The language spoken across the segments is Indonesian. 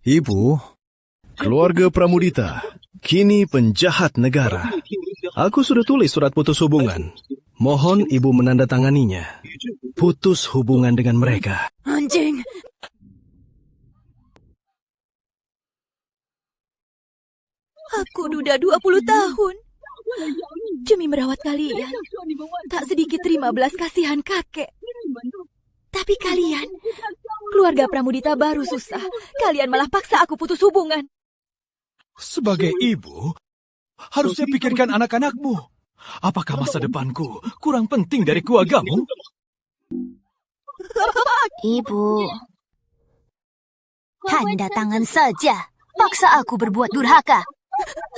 Ibu, keluarga Pramudita kini penjahat negara. Aku sudah tulis surat putus hubungan. Mohon ibu menandatanganinya. Putus hubungan dengan mereka. Anjing! Aku duda 20 tahun. Demi merawat kalian, tak sedikit terima belas kasihan kakek. Tapi kalian, keluarga Pramudita baru susah. Kalian malah paksa aku putus hubungan. Sebagai ibu, harusnya pikirkan anak-anakmu. Apakah masa depanku kurang penting dari keluargamu? Ibu, tanda tangan saja. Paksa aku berbuat durhaka.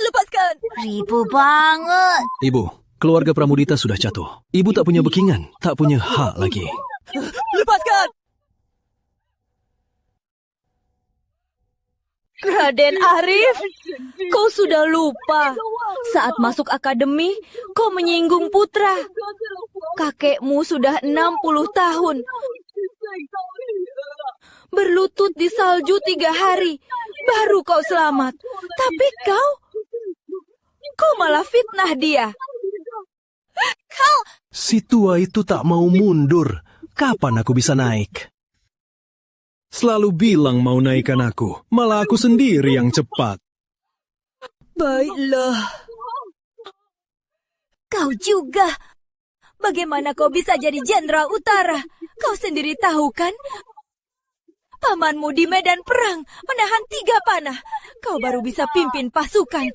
Lepaskan! Ribu banget. Ibu, keluarga Pramudita sudah jatuh. Ibu tak punya backingan, tak punya hak lagi. Lepaskan! Raden Arif, kau sudah lupa. Saat masuk akademi, kau menyinggung putra. Kakekmu sudah 60 tahun. Berlutut di salju 3 hari, baru kau selamat. Tapi kau malah fitnah dia. Si tua itu tak mau mundur. Kapan aku bisa naik? Selalu bilang mau naikkan aku, malah aku sendiri yang cepat. Baiklah. Kau juga. Bagaimana kau bisa jadi Jenderal Utara? Kau sendiri tahu kan? Pamanmu di medan perang menahan 3 panah. Kau baru bisa pimpin pasukan.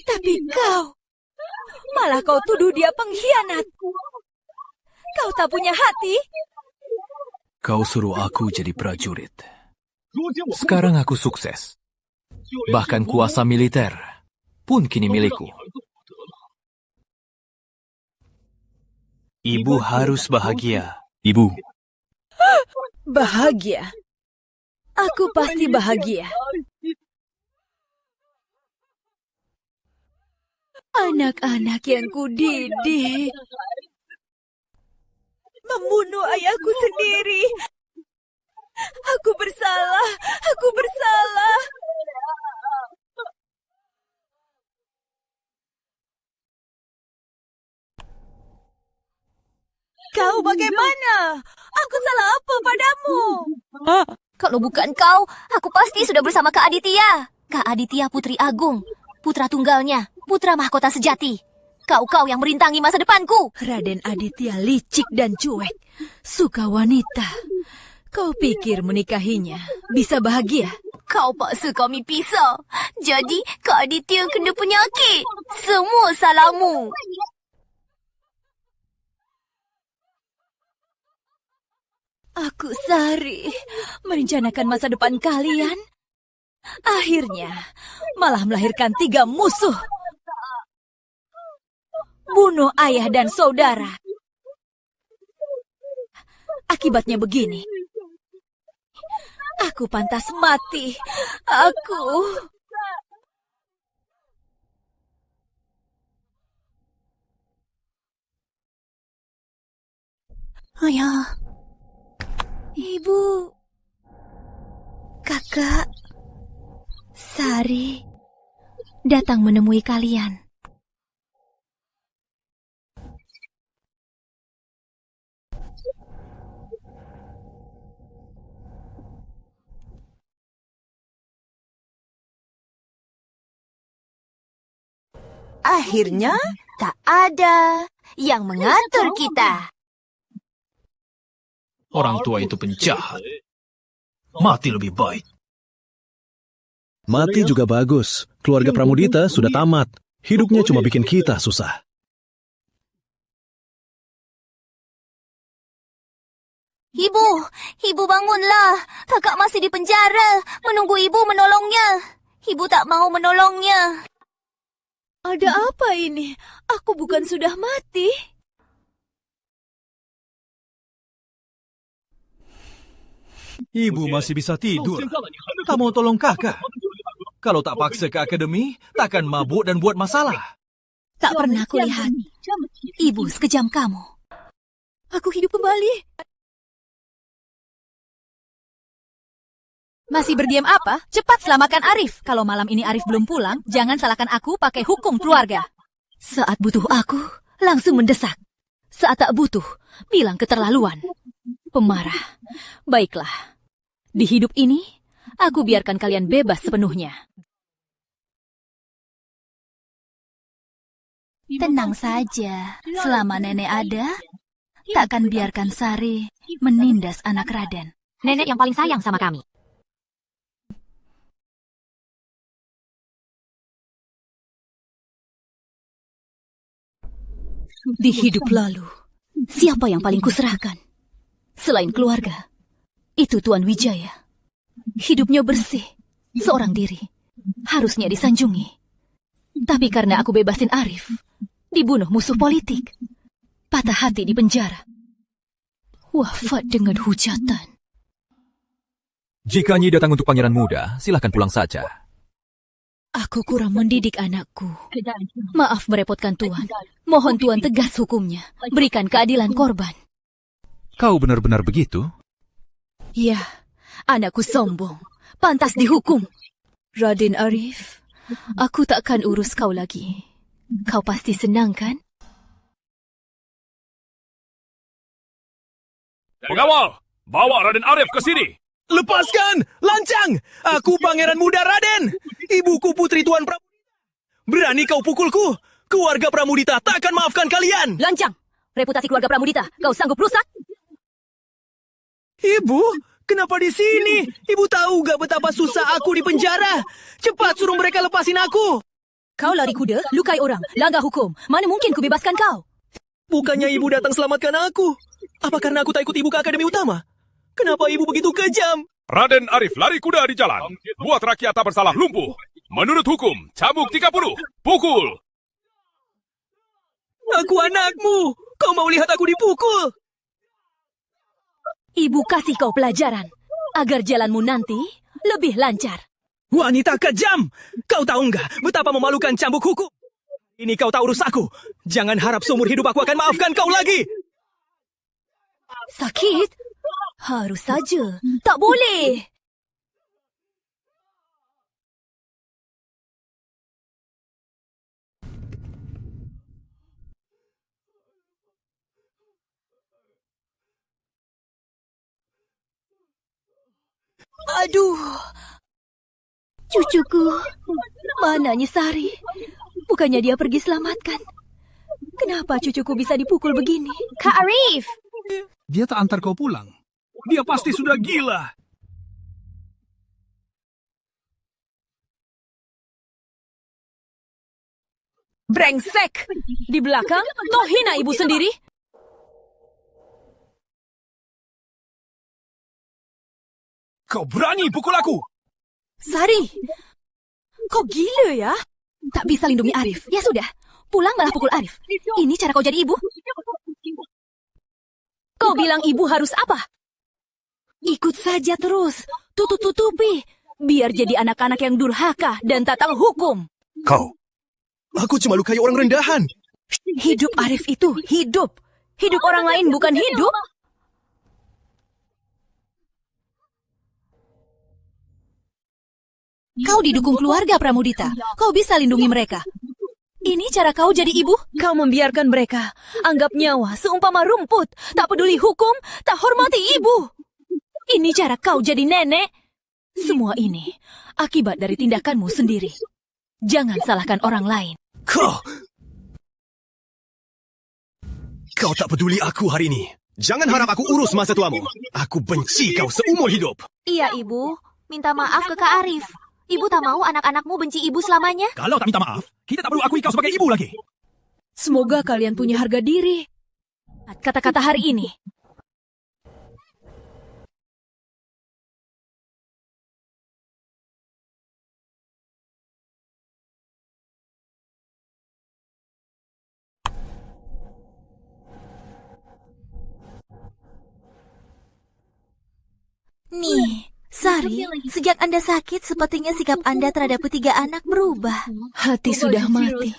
Tapi malah kau tuduh dia pengkhianat. Kau tak punya hati? Kau suruh aku jadi prajurit. Sekarang aku sukses. Bahkan kuasa militer pun kini milikku. Ibu harus bahagia. Ibu. Bahagia? Aku pasti bahagia. Anak-anak yang kudidik membunuh ayahku sendiri. Aku bersalah. Aku bersalah. Kau bagaimana? Aku salah apa padamu? Kalau bukan kau, aku pasti sudah bersama Kak Aditya. Kak Aditya Putri Agung, putra tunggalnya, putra mahkota sejati. Kau yang merintangi masa depanku. Raden Aditya licik dan cuek, suka wanita. Kau pikir menikahinya bisa bahagia? Kau paksa kami pisah. Jadi Kak Aditya kena penyakit. Semua salahmu. Aku Sari merencanakan masa depan kalian. Akhirnya malah melahirkan 3 musuh. Bunuh ayah dan saudara. Akibatnya begini. Aku pantas mati. Ayah. Ibu. Kakak. Sari datang menemui kalian. Akhirnya tak ada yang mengatur kita. Orang tua itu penjahat. Mati lebih baik. Mati juga bagus. Keluarga Pramudita sudah tamat. Hidupnya cuma bikin kita susah. Ibu bangunlah. Kakak masih di penjara, menunggu ibu menolongnya. Ibu tak mau menolongnya. Ada apa ini? Aku bukan sudah mati? Ibu masih bisa tidur. Tak mau tolong kakak. Kalau tak paksa ke akademi, takkan mabuk dan buat masalah. Tak pernah kulihat ibu sekejam kamu. Aku hidup kembali. Masih berdiam apa? Cepat selamatkan Arif. Kalau malam ini Arif belum pulang, jangan salahkan aku pakai hukum keluarga. Saat butuh aku, langsung mendesak. Saat tak butuh, bilang keterlaluan. Pemarah. Baiklah. Di hidup ini, aku biarkan kalian bebas sepenuhnya. Tenang saja, selama nenek ada, takkan biarkan Sari menindas anak Raden. Nenek yang paling sayang sama kami. Di hidup lalu, siapa yang paling kuserahkan? Selain keluarga, itu Tuan Wijaya. Hidupnya bersih, seorang diri. Harusnya disanjungi. Tapi karena aku bebasin Arif, dibunuh musuh politik. Patah hati di penjara. Wafat dengan hujatan. Jika Nyi datang untuk pangeran muda, silahkan pulang saja. Aku kurang mendidik anakku. Maaf merepotkan Tuan. Mohon Tuan tegas hukumnya. Berikan keadilan korban. Kau benar-benar begitu? Ya, anakku sombong. Pantas dihukum. Raden Arif, aku takkan urus kau lagi. Kau pasti senang, kan? Pengawal, bawa Raden Arif ke sini. Lepaskan! Lancang! Aku pangeran muda Raden! Ibuku putri Tuan Pramudita! Berani kau pukulku? Keluarga Pramudita tak akan maafkan kalian! Lancang! Reputasi keluarga Pramudita, kau sanggup rusak? Ibu, kenapa di sini? Ibu tahu gak betapa susah aku di penjara? Cepat suruh mereka lepasin aku! Kau lari kuda, lukai orang, langgar hukum. Mana mungkin ku bebaskan kau? Bukannya ibu datang selamatkan aku? Apa karena aku tak ikut ibu ke akademi utama? Kenapa ibu begitu kejam? Raden Arif lari kuda di jalan. Buat rakyat tak bersalah lumpuh. Menurut hukum, cambuk 30. Pukul. Aku anakmu. Kau mau lihat aku dipukul? Ibu kasih kau pelajaran, agar jalanmu nanti lebih lancar. Wanita kejam! Kau tahu nggak betapa memalukan cambuk hukum? Ini kau tak urus aku. Jangan harap seumur hidup aku akan maafkan kau lagi. Sakit? Harus saja. Tak boleh. Aduh. Cucuku. Mana Nyi Sari? Bukannya dia pergi selamatkan. Kenapa cucuku bisa dipukul begini? Kak Arif! Dia tak antar kau pulang. Dia pasti sudah gila. Brengsek! Di belakang, kau hina ibu sendiri? Kau berani pukul aku? Sari, kau gila ya? Tak bisa lindungi Arif. Ya sudah, pulang malah pukul Arif. Ini cara kau jadi ibu? Kau bilang ibu harus apa? Ikut saja terus, tutup-tutupi. Biar jadi anak-anak yang durhaka dan tak tahu hukum. Kau, aku cuma lukai orang rendahan. Hidup Arif itu hidup. Hidup orang lain bukan hidup. Kau didukung keluarga Pramudita. Kau bisa lindungi mereka. Ini cara kau jadi ibu? Kau membiarkan mereka anggap nyawa seumpama rumput. Tak peduli hukum, tak hormati ibu. Ini cara kau jadi nenek? Semua ini akibat dari tindakanmu sendiri. Jangan salahkan orang lain. Kau tak peduli aku hari ini. Jangan harap aku urus masa tuamu. Aku benci kau seumur hidup. Iya, Ibu. Minta maaf ke Kak Arif. Ibu tak mau anak-anakmu benci ibu selamanya. Kalau tak minta maaf, kita tak perlu akui kau sebagai ibu lagi. Semoga kalian punya harga diri. Kata-kata hari ini. Nih, Sari, sejak Anda sakit, sepertinya sikap Anda terhadap ketiga anak berubah. Hati sudah mati.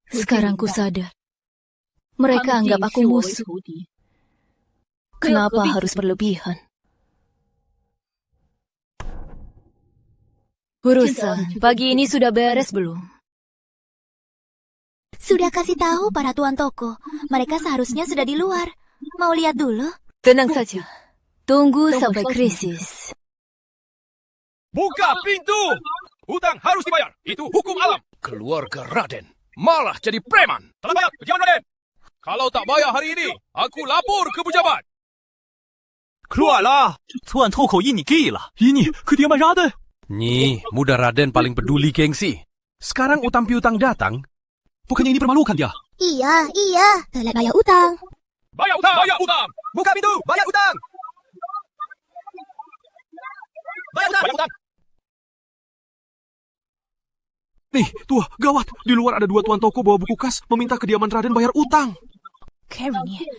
Sekarang ku sadar. Mereka anggap aku musuh. Kenapa harus berlebihan? Urusan pagi ini sudah beres belum? Sudah kasih tahu para tuan toko. Mereka seharusnya sudah di luar. Mau lihat dulu? Tenang saja. Tunggu sampai krisis. Buka pintu! Hutang harus dibayar. Itu hukum alam. Keluarga Raden malah jadi preman. Telah bayar kediaman Raden. Kalau tak bayar hari ini, aku lapor ke pejabat. Keluarlah! Tuan toko ini gila. Ini kediaman Raden. Nih, muda Raden paling peduli gengsi. Sekarang utang piutang datang. Bukannya ini permalukan dia? Iya. Telat bayar utang. Bayar utang! Bayar utang! Buka pintu! Bayar utang! Bayar utang! Bayar utang! Nih, tua, gawat. Di luar ada 2 tuan toko bawa buku kas meminta kediaman Raden bayar utang.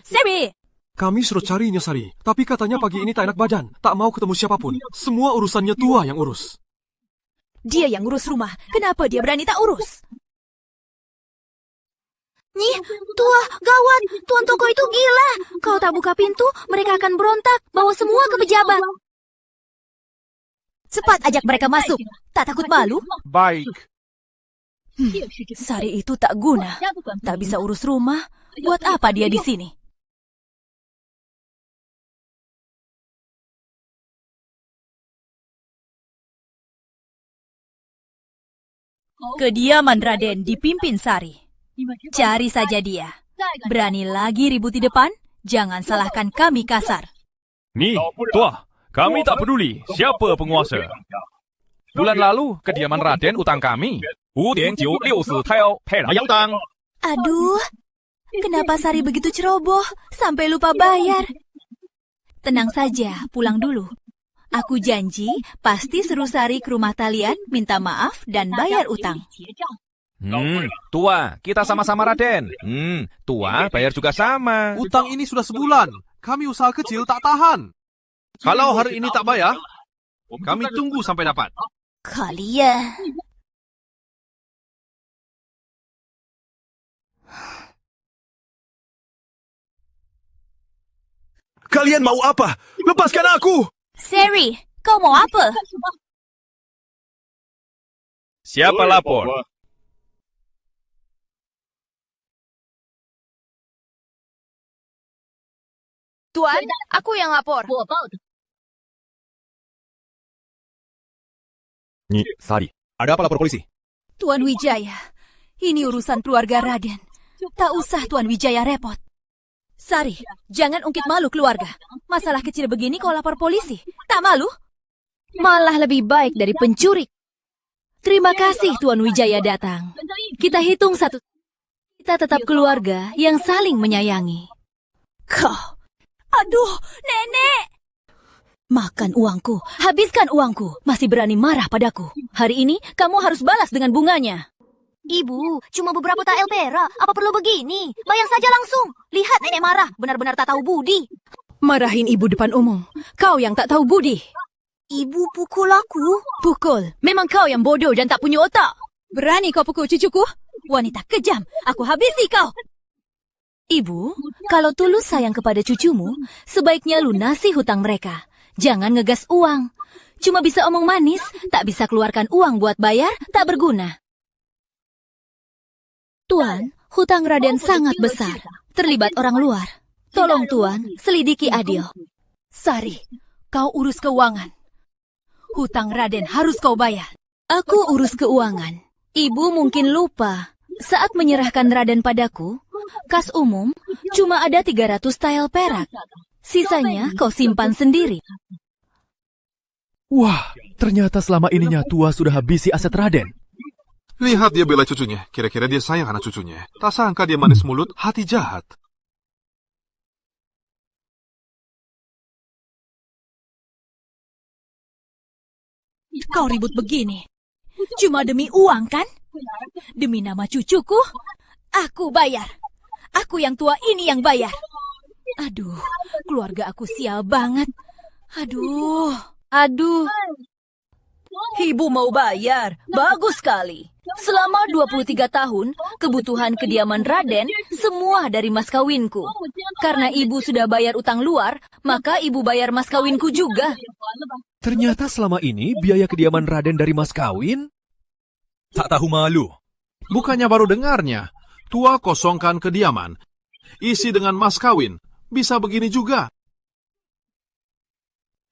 Sari! Kami suruh carinya, Sari. Tapi katanya pagi ini tak enak badan. Tak mau ketemu siapapun. Semua urusannya tua yang urus. Dia yang urus rumah. Kenapa dia berani tak urus? Nih, tua, gawat. Tuan toko itu gila. Kalau tak buka pintu, mereka akan berontak. Bawa semua ke pejabat. Cepat ajak mereka masuk. Tak takut malu? Baik. Sari itu tak guna. Tak bisa urus rumah. Buat apa dia di sini? Kediaman Raden dipimpin Sari. Cari saja dia. Berani lagi ribut di depan? Jangan salahkan kami kasar. Nih, tua. Kami tak peduli siapa penguasa. Bulan lalu, kediaman Raden utang kami. 5.964条配了utang. Aduh, kenapa Sari begitu ceroboh sampai lupa bayar? Tenang saja, pulang dulu. Aku janji pasti seru Sari ke rumah Talian, minta maaf dan bayar utang. Tua, kita sama-sama Raden. Tua, bayar juga sama. Utang ini sudah sebulan. Kami usaha kecil tak tahan. Kalau hari ini tak bayar, kami tunggu sampai dapat. Kalian... Kalian mau apa? Lepaskan aku! Sari, kau mau apa? Siapa lapor? Tuan, aku yang lapor. Sari, ada apa lapor polisi? Tuan Wijaya, ini urusan keluarga Raden. Tak usah Tuan Wijaya repot. Sari, jangan ungkit malu keluarga. Masalah kecil begini kau lapor polisi. Tak malu? Malah lebih baik dari pencuri. Terima kasih Tuan Wijaya datang. Kita hitung satu. Kita tetap keluarga yang saling menyayangi. Kau, aduh, nenek! Makan uangku, habiskan uangku. Masih berani marah padaku. Hari ini kamu harus balas dengan bunganya. Ibu, cuma beberapa tael perak. Apa perlu begini? Bayar saja langsung. Lihat nenek marah, benar-benar tak tahu budi. Marahin ibu depan umum. Kau yang tak tahu budi. Ibu pukul aku. Pukul? Memang kau yang bodoh dan tak punya otak. Berani kau pukul cucuku? Wanita kejam, aku habisi kau. Ibu, kalau tulus sayang kepada cucumu, sebaiknya lunasi hutang mereka. Jangan ngegas uang. Cuma bisa omong manis, tak bisa keluarkan uang buat bayar, tak berguna. Tuan, hutang Raden sangat besar. Terlibat orang luar. Tolong Tuan, selidiki adil. Sari, kau urus keuangan. Hutang Raden harus kau bayar. Aku urus keuangan. Ibu mungkin lupa. Saat menyerahkan Raden padaku, kas umum cuma ada 300 tael perak. Sisanya kau simpan sendiri. Wah, ternyata selama ininya tua sudah habisi aset Raden. Lihat dia bela cucunya. Kira-kira dia sayang anak cucunya. Tak sangka dia manis mulut, hati jahat. Kau ribut begini. Cuma demi uang kan? Demi nama cucuku, aku bayar. Aku yang tua ini yang bayar. Aduh, keluarga aku sial banget. Aduh. Ibu mau bayar. Bagus sekali. Selama 23 tahun, kebutuhan kediaman Raden semua dari mas kawinku. Karena ibu sudah bayar utang luar, maka ibu bayar mas kawinku juga. Ternyata selama ini biaya kediaman Raden dari mas kawin? Tak tahu malu. Bukannya baru dengarnya. Tua kosongkan kediaman. Isi dengan mas kawin. Bisa begini juga.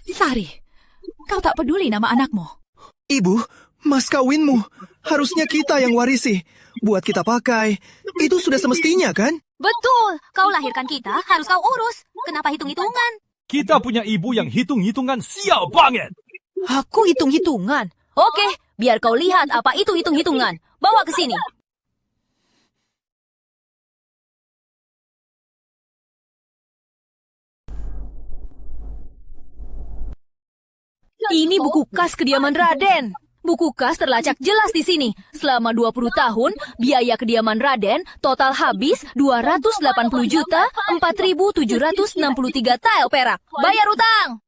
Sari, kau tak peduli nama anakmu. Ibu, mas kawinmu. Harusnya kita yang warisi. Buat kita pakai. Itu sudah semestinya, kan? Betul, kau lahirkan kita, harus kau urus. Kenapa hitung-hitungan? Kita punya ibu yang hitung-hitungan sial banget. Aku hitung-hitungan. Oke, biar kau lihat apa itu hitung-hitungan. Bawa ke sini. Ini buku kas kediaman Raden. Buku kas terlacak jelas di sini. Selama 20 tahun, biaya kediaman Raden total habis 280.4.763 tael perak. Bayar utang!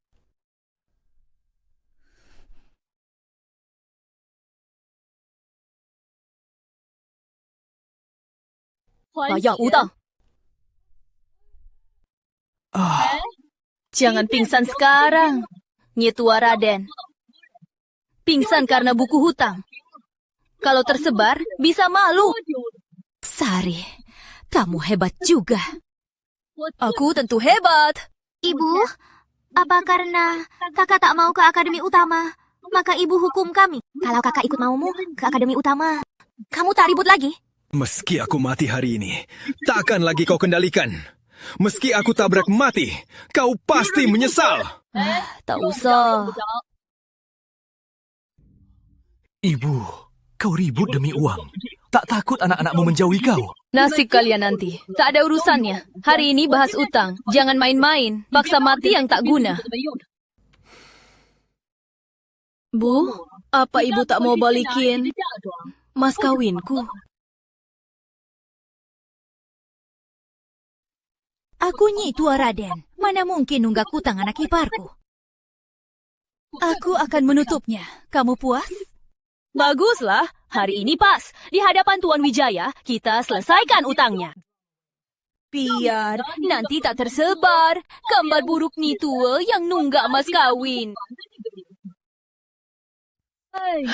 Bayar utang. Jangan pingsan sekarang, Nyi Tua Raden. Pingsan karena buku hutang. Kalau tersebar, bisa malu. Sari, kamu hebat juga. Aku tentu hebat. Ibu, apa karena kakak tak mau ke akademi utama, maka ibu hukum kami? Kalau kakak ikut maumu ke akademi utama, kamu tak ribut lagi? Meski aku mati hari ini, takkan lagi kau kendalikan. Meski aku tabrak mati, kau pasti menyesal. Tak usah. Ibu, kau ribut demi uang. Tak takut anak-anakmu menjauhi kau? Nasib kalian nanti. Tak ada urusannya. Hari ini bahas utang. Jangan main-main. Paksa mati yang tak guna. Bu, apa ibu tak mau balikin mas kawinku? Aku Nyi Tua Raden. Mana mungkin nunggak hutang anak iparku? Aku akan menutupnya. Kamu puas? Baguslah. Hari ini pas. Di hadapan Tuan Wijaya, kita selesaikan utangnya. Biar nanti tak tersebar gambar buruk Nyi Tua yang nunggak mas kawin.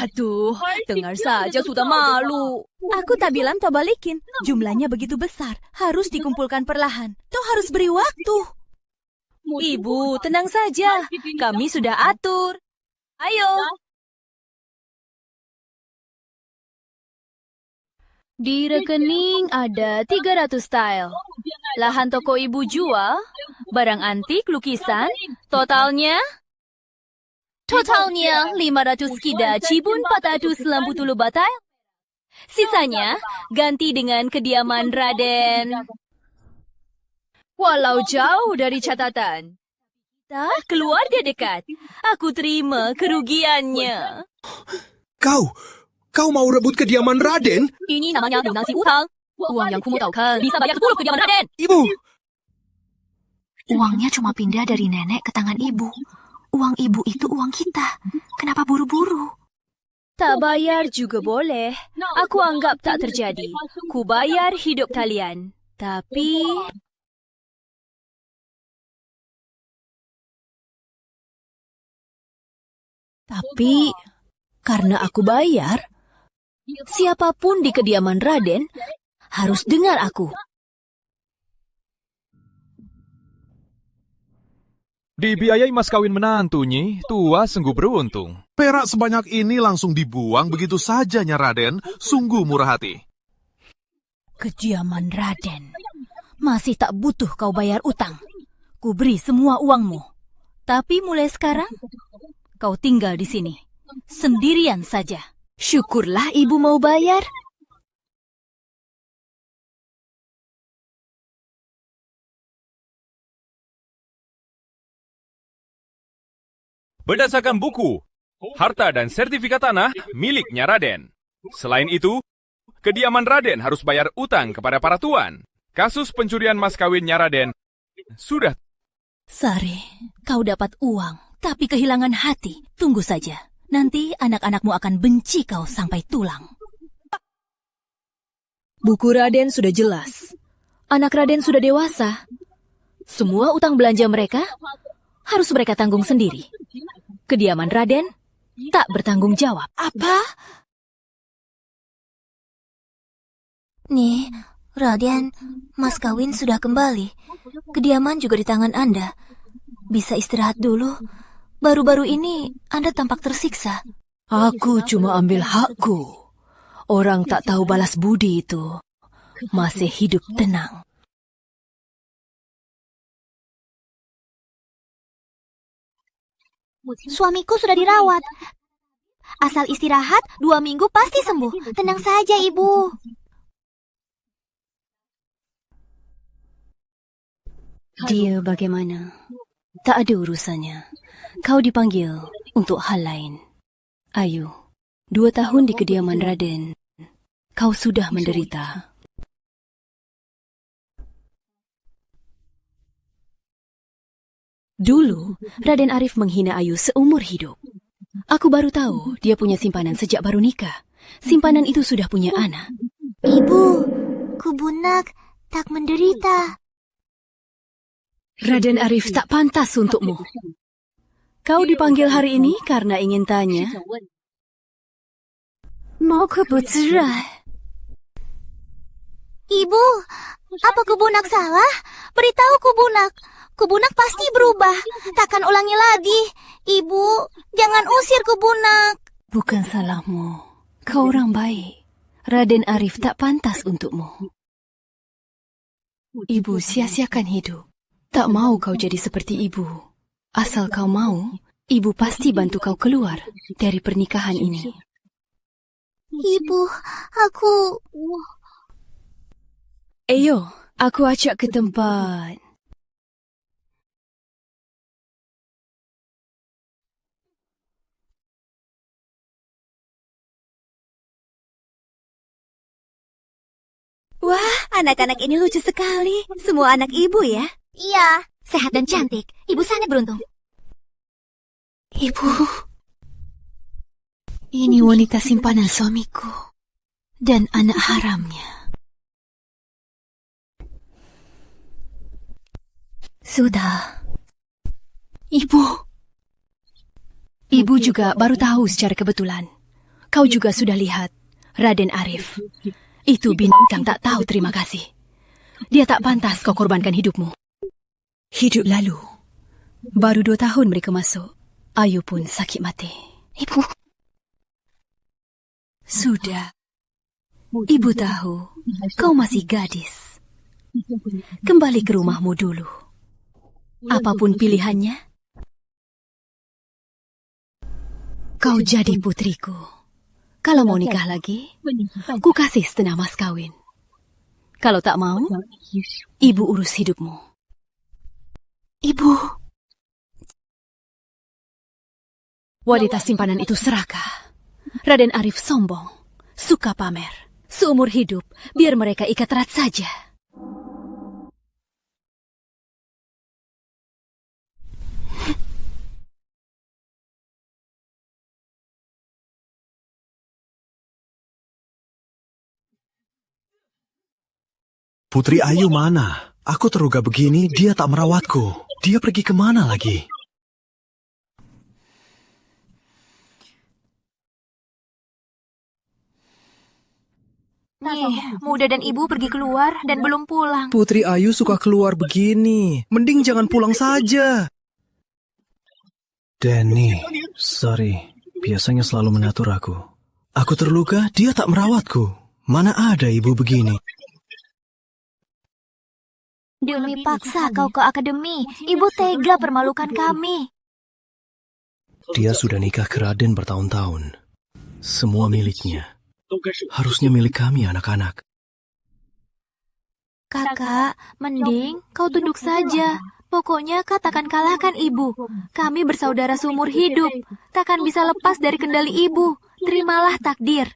Aduh, dengar saja sudah malu. Aku tak bilang tak balikin. Jumlahnya begitu besar. Harus dikumpulkan perlahan. Toh harus beri waktu. Ibu, tenang saja. Kami sudah atur. Ayo. Di rekening ada 300 tael. Lahan toko ibu jual, barang antik, lukisan, totalnya 500 kida cibun 460 batal. Sisanya ganti dengan kediaman Raden. Walau jauh dari catatan, kita keluarga dekat. Aku terima kerugiannya. Kau mau rebut kediaman Raden? Ini namanya lunasi utang. Uang yang kumutaukan bisa bayar 10 kediaman Raden. Ibu! Uangnya cuma pindah dari nenek ke tangan ibu. Uang ibu itu uang kita. Kenapa buru-buru? Tak bayar juga boleh. Aku anggap tak terjadi. Ku bayar hidup kalian. Tapi karena aku bayar, siapapun di kediaman Raden harus dengar aku. Dibiayai mas kawin menantu, Nyi. Tua sungguh beruntung. Perak sebanyak ini langsung dibuang begitu saja, Nya Raden. Sungguh murah hati. Kediaman Raden masih tak butuh kau bayar utang. Ku beri semua uangmu. Tapi mulai sekarang, kau tinggal di sini. Sendirian saja. Syukurlah ibu mau bayar. Berdasarkan buku, harta dan sertifikat tanah miliknya Raden. Selain itu, kediaman Raden harus bayar utang kepada para tuan. Kasus pencurian mas kawinnya Raden sudah. Sari, kau dapat uang, tapi kehilangan hati. Tunggu saja. Nanti anak-anakmu akan benci kau sampai tulang. Buku Raden sudah jelas. Anak Raden sudah dewasa. Semua utang belanja mereka harus mereka tanggung sendiri. Kediaman Raden tak bertanggung jawab. Apa? Nih, Raden, Mas Kawin sudah kembali. Kediaman juga di tangan Anda. Bisa istirahat dulu. Baru-baru ini Anda tampak tersiksa. Aku cuma ambil hakku. Orang tak tahu balas budi itu masih hidup tenang. Suamiku sudah dirawat. Asal istirahat, 2 minggu pasti sembuh. Tenang saja, Ibu. Dia bagaimana? Tak ada urusannya. Kau dipanggil untuk hal lain. Ayu, 2 tahun di kediaman Raden. Kau sudah menderita. Dulu, Raden Arif menghina Ayu seumur hidup. Aku baru tahu dia punya simpanan sejak baru nikah. Simpanan itu sudah punya anak. Ibu, Kubunak tak menderita. Raden Arif tak pantas untukmu. Kau dipanggil hari ini karena ingin tanya. Ibu, apa Kubunak salah? Beritahu Kubunak. Kubunak pasti berubah. Takkan ulangi lagi. Ibu, jangan usir Kubunak. Bukan salahmu. Kau orang baik. Raden Arif tak pantas untukmu. Ibu sia-siakan hidup. Tak mau kau jadi seperti ibu. Asal kau mau, ibu pasti bantu kau keluar dari pernikahan ini. Ibu, aku... Ayo, aku ajak ke tempat. Wah, anak-anak ini lucu sekali. Semua anak ibu ya? Iya, sehat dan cantik. Ibu sangat beruntung. Ibu, ini wanita simpanan suamiku dan anak haramnya. Sudah. Ibu. Ibu juga baru tahu secara kebetulan. Kau juga sudah lihat Raden Arif. Itu bintang tak tahu terima kasih. Dia tak pantas kau korbankan hidupmu. Hidup lalu. Baru 2 tahun mereka masuk. Ayu pun sakit mati. Ibu. Sudah. Ibu tahu kau masih gadis. Kembali ke rumahmu dulu. Apapun pilihannya, kau jadi putriku. Kalau mau nikah lagi, ku kasih setengah mas kawin. Kalau tak mau, ibu urus hidupmu. Ibu. Wanita simpanan itu serakah. Raden Arif sombong, suka pamer. Seumur hidup, biar mereka ikat erat saja. Putri Ayu mana? Aku terluka begini, dia tak merawatku. Dia pergi kemana lagi? Nih, Muda dan Ibu pergi keluar dan belum pulang. Putri Ayu suka keluar begini. Mending jangan pulang saja. Danny, sorry. Biasanya selalu mengatur aku. Aku terluka, dia tak merawatku. Mana ada ibu begini? Demi paksa kau ke akademi, Ibu tega permalukan kami. Dia sudah nikah ke Raden bertahun-tahun. Semua miliknya. Harusnya milik kami anak-anak. Kakak, mending kau tunduk saja. Pokoknya kau takkan kalahkan Ibu. Kami bersaudara seumur hidup. Takkan bisa lepas dari kendali Ibu. Terimalah takdir.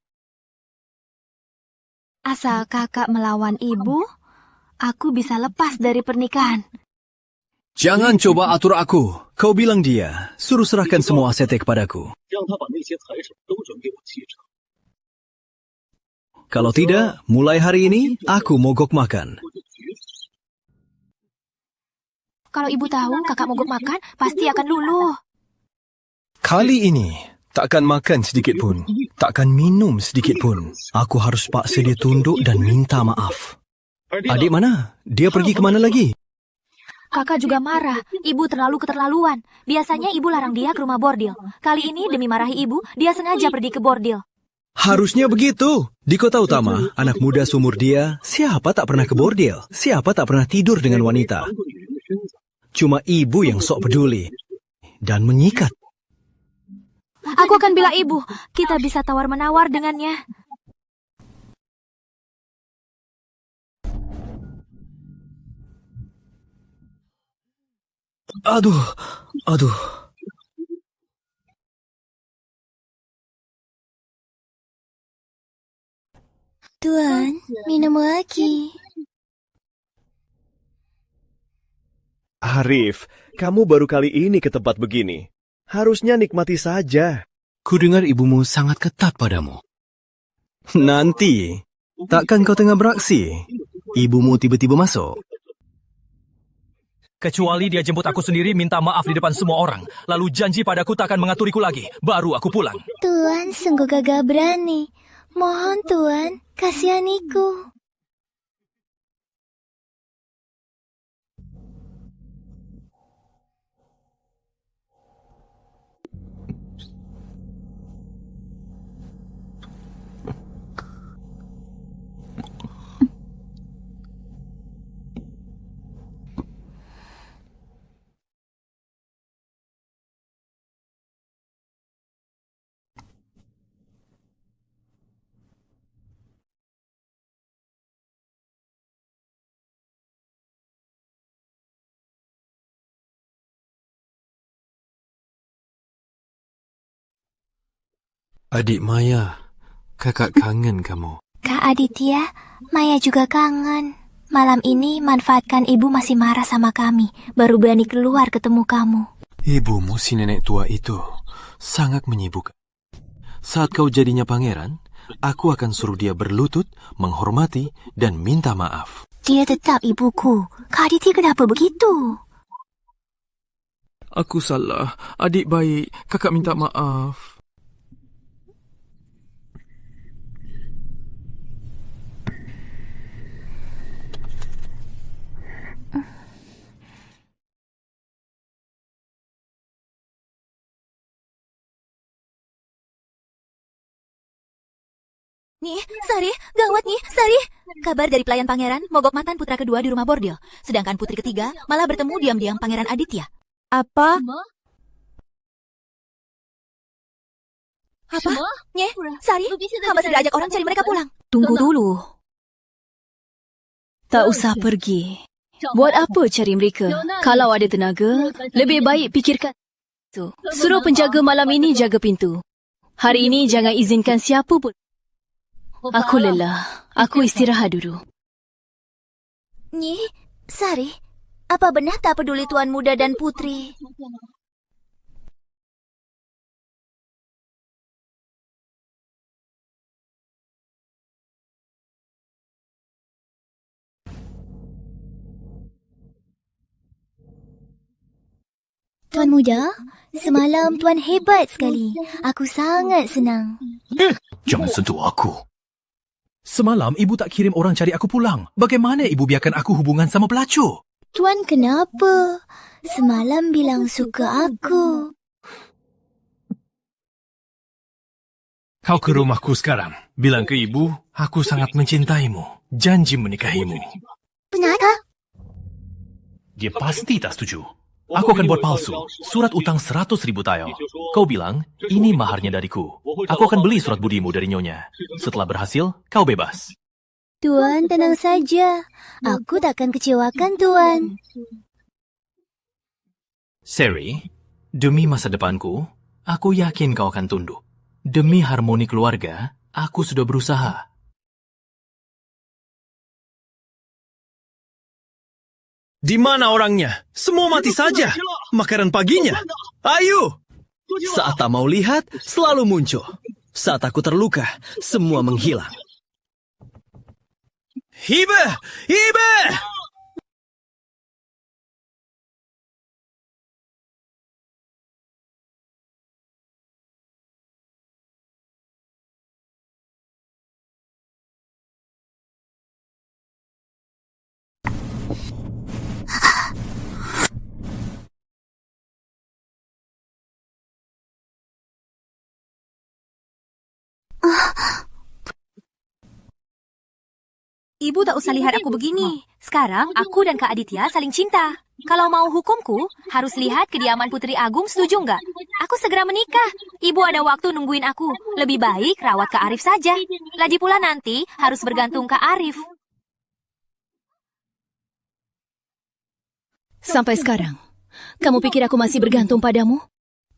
Asal kakak melawan Ibu, aku bisa lepas dari pernikahan. Jangan coba atur aku. Kau bilang dia, suruh serahkan semua asetnya kepadaku. Kalau tidak, mulai hari ini, aku mogok makan. Kalau Ibu tahu kakak mogok makan, pasti akan luluh. Kali ini, takkan makan sedikit pun. Takkan minum sedikit pun. Aku harus paksa dia tunduk dan minta maaf. Adik mana? Dia pergi kemana lagi? Kakak juga marah. Ibu terlalu keterlaluan. Biasanya ibu larang dia ke rumah bordil. Kali ini demi marahi ibu, dia sengaja pergi ke bordil. Harusnya begitu. Di kota utama, anak muda seumur dia, siapa tak pernah ke bordil? Siapa tak pernah tidur dengan wanita? Cuma ibu yang sok peduli dan menyikat. Aku akan bilang ibu, kita bisa tawar-menawar dengannya. Aduh. Tuan, minum lagi. Arif, kamu baru kali ini ke tempat begini. Harusnya nikmati saja. Kudengar ibumu sangat ketat padamu. Nanti, takkan kau tengah beraksi? Ibumu tiba-tiba masuk. Kecuali dia jemput aku sendiri minta maaf di depan semua orang. Lalu janji padaku takkan mengaturiku lagi. Baru aku pulang. Tuan sungguh gagah berani. Mohon Tuan, kasihaniku. Adik Maya, kakak kangen kamu. Kak Aditya, Maya juga kangen. Malam ini manfaatkan ibu masih marah sama kami, baru berani keluar ketemu kamu. Ibumu si nenek tua itu sangat menyibukkan. Saat kau jadinya pangeran, aku akan suruh dia berlutut, menghormati, dan minta maaf. Dia tetap ibuku. Kak Aditya kenapa begitu? Aku salah. Adik baik. Kakak minta maaf. Nih, Sari, gawat nih, Sari. Kabar dari pelayan pangeran, mogok mantan putra kedua di rumah bordil. Sedangkan putri ketiga malah bertemu diam-diam pangeran Aditya. Apa? Apa? Nyeh, Sari, hamba sudah ajak orang cari mereka pulang. Tunggu dulu. Tak usah pergi. Buat apa cari mereka? Kalau ada tenaga, lebih baik pikirkan. Suruh penjaga malam ini jaga pintu. Hari ini jangan izinkan siapa pun. Aku lelah. Aku istirahat dulu. Nyeh, Sari, apa benar tak peduli tuan muda dan putri? Tuan muda, semalam Tuan hebat sekali. Aku sangat senang. Jangan sentuh aku. Semalam ibu tak kirim orang cari aku pulang. Bagaimana ibu biarkan aku hubungan sama pelacur? Tuan kenapa? Semalam bilang suka aku. Kau ke rumahku sekarang. Bilang ke ibu, aku sangat mencintaimu. Janji menikahimu. Benarkah? Dia pasti tak setuju. Aku akan buat palsu. Surat utang 100.000 tael. Kau bilang, ini maharnya dariku. Aku akan beli surat budimu dari nyonya. Setelah berhasil, kau bebas. Tuan tenang saja. Aku takkan kecewakan Tuan. Sari, demi masa depanku, aku yakin kau akan tunduk. Demi harmoni keluarga, aku sudah berusaha. Di mana orangnya? Semua mati saja. Makanan paginya. Ayo! Saat tak mau lihat, selalu muncul. Saat aku terluka, semua menghilang. Hibe! Hibe! Ibu tak usah lihat aku begini. Sekarang aku dan Kak Aditya saling cinta. Kalau mau hukumku, harus lihat kediaman Putri Agung, setuju nggak? Aku segera menikah. Ibu ada waktu nungguin aku. Lebih baik rawat Kak Arif saja. Lagi pula nanti harus bergantung Kak Arif. Sampai sekarang, kamu pikir aku masih bergantung padamu?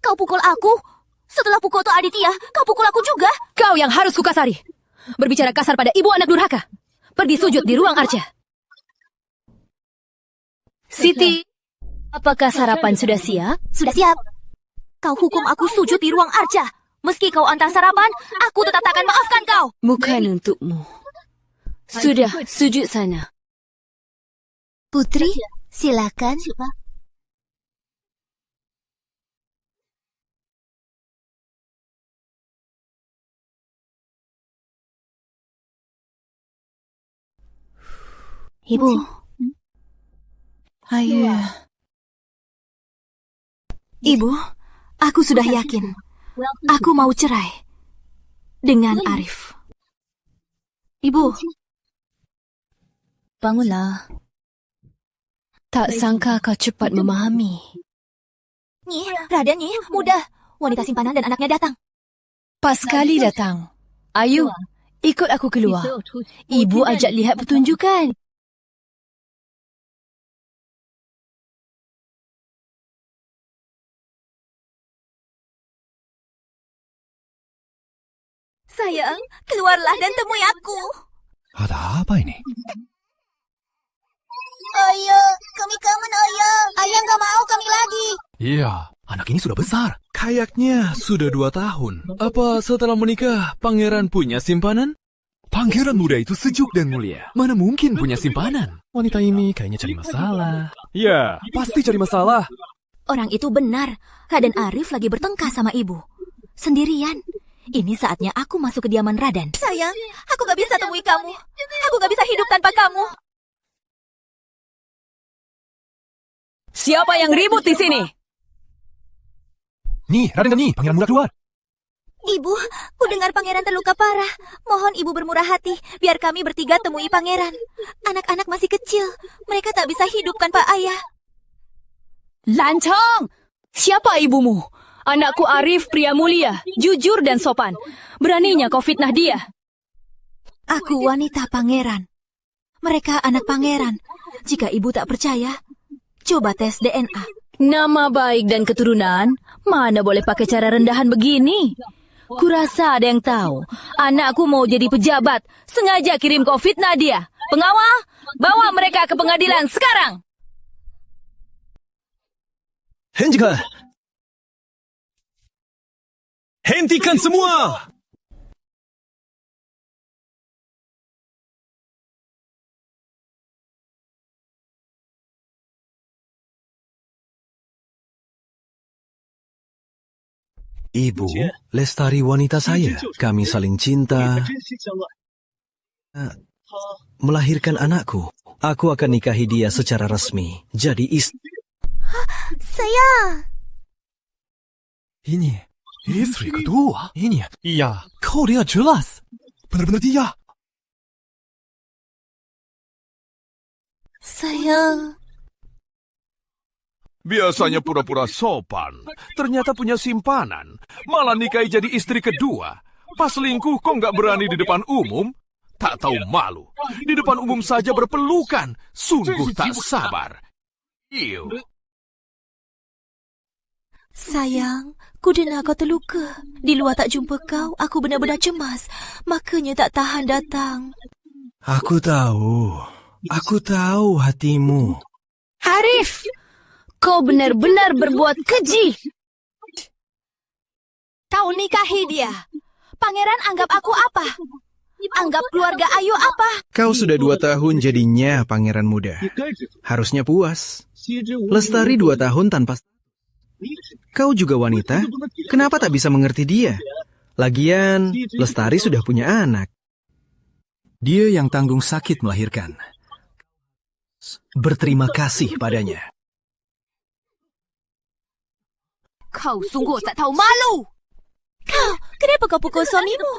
Kau pukul aku? Setelah pukul Tok Aditya, kau pukul aku juga? Kau yang harus kukasari. Berbicara kasar pada ibu anak durhaka. Pergi sujud di ruang arca. Siti, apakah sarapan sudah siap? Sudah siap. Kau hukum aku sujud di ruang arca. Meski kau antar sarapan, aku tetap takkan maafkan kau. Bukan untukmu. Sudah, sujud sana. Putri, silakan. Ibu. Ayo. Ibu, aku sudah yakin. Aku mau cerai dengan Arif. Ibu. Bangunlah. Tak sangka kau cepat memahami. Nyi, Raden Nyi, mudah. Wanita simpanan dan anaknya datang. Pas sekali datang. Ayo, ikut aku keluar. Ibu ajak lihat pertunjukan. Sayang, keluarlah dan temui aku. Ada apa ini? Ayah, kami kangen ayah. Ayah nggak mau kami lagi. Iya, anak ini sudah besar. Kayaknya sudah 2 tahun. Apa setelah menikah, pangeran punya simpanan? Pangeran muda itu sejuk dan mulia. Mana mungkin punya simpanan? Wanita ini kayaknya cari masalah. Ya, pasti cari masalah. Orang itu benar. Raden Arif lagi bertengkar sama ibu. Sendirian. Ini saatnya aku masuk ke kediaman Raden. Sayang, aku gak bisa temui kamu. Aku gak bisa hidup tanpa kamu. Siapa yang ribut di sini? Nih, Raden dan Nyi, pangeran muda keluar. Ibu, ku dengar pangeran terluka parah. Mohon ibu bermurah hati, biar kami bertiga temui pangeran. Anak-anak masih kecil, mereka tak bisa hidup tanpa ayah. Lancang! Siapa ibumu? Anakku Arif pria mulia, jujur dan sopan. Beraninya kau fitnah dia. Aku wanita pangeran. Mereka anak pangeran. Jika ibu tak percaya, coba tes DNA. Nama baik dan keturunan, mana boleh pakai cara rendahan begini? Kurasa ada yang tahu. Anakku mau jadi pejabat, sengaja kirim kau fitnah dia. Pengawal, bawa mereka ke pengadilan sekarang. Hentikan! Hentikan semua! Ibu, Lestari wanita saya. Kami saling cinta. Melahirkan anakku. Aku akan nikahi dia secara resmi. Jadi istri. Saya. Ini istri kedua. Ini. Iya. Kau dia jelas. Benar-benar dia. Sayang. Biasanya pura-pura sopan, ternyata punya simpanan. Malah nikahi jadi istri kedua. Pas selingkuh kok nggak berani di depan umum? Tak tahu malu. Di depan umum saja berpelukan. Sungguh tak sabar. Iu. Sayang, kudena kau terluka. Di luar tak jumpa kau, aku benar-benar cemas. Makanya tak tahan datang. Aku tahu hatimu. Arif, kau benar-benar berbuat keji. Kau nikahi dia. Pangeran anggap aku apa? Anggap keluarga Ayu apa? Kau sudah 2 tahun jadinya pangeran muda. Harusnya puas. Lestari 2 tahun tanpa... Kau juga wanita, kenapa tak bisa mengerti dia? Lagian, Lestari sudah punya anak. Dia yang tanggung sakit melahirkan. berterima kasih padanya. Kau sungguh tak tahu malu. Kenapa kau pukul suamimu?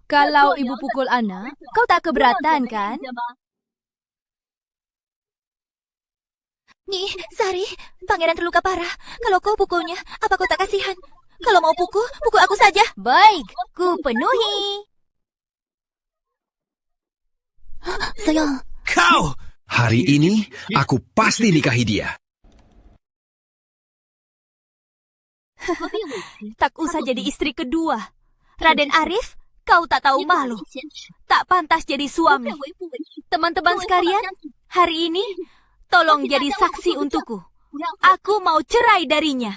Kalau ibu pukul anak, kau tak keberatan kan? Ni, Sari, pangeran terluka parah. Kalau kau pukulnya, apa kau tak kasihan? Kalau mau pukul aku saja. Baik, ku penuhi. Sayang. Kau! Hari ini, aku pasti nikahi dia. Tak usah jadi istri kedua. Raden Arif, kau tak tahu malu. Tak pantas jadi suami. Teman-teman sekalian, hari ini tolong jadi saksi untukku. Aku mau cerai darinya.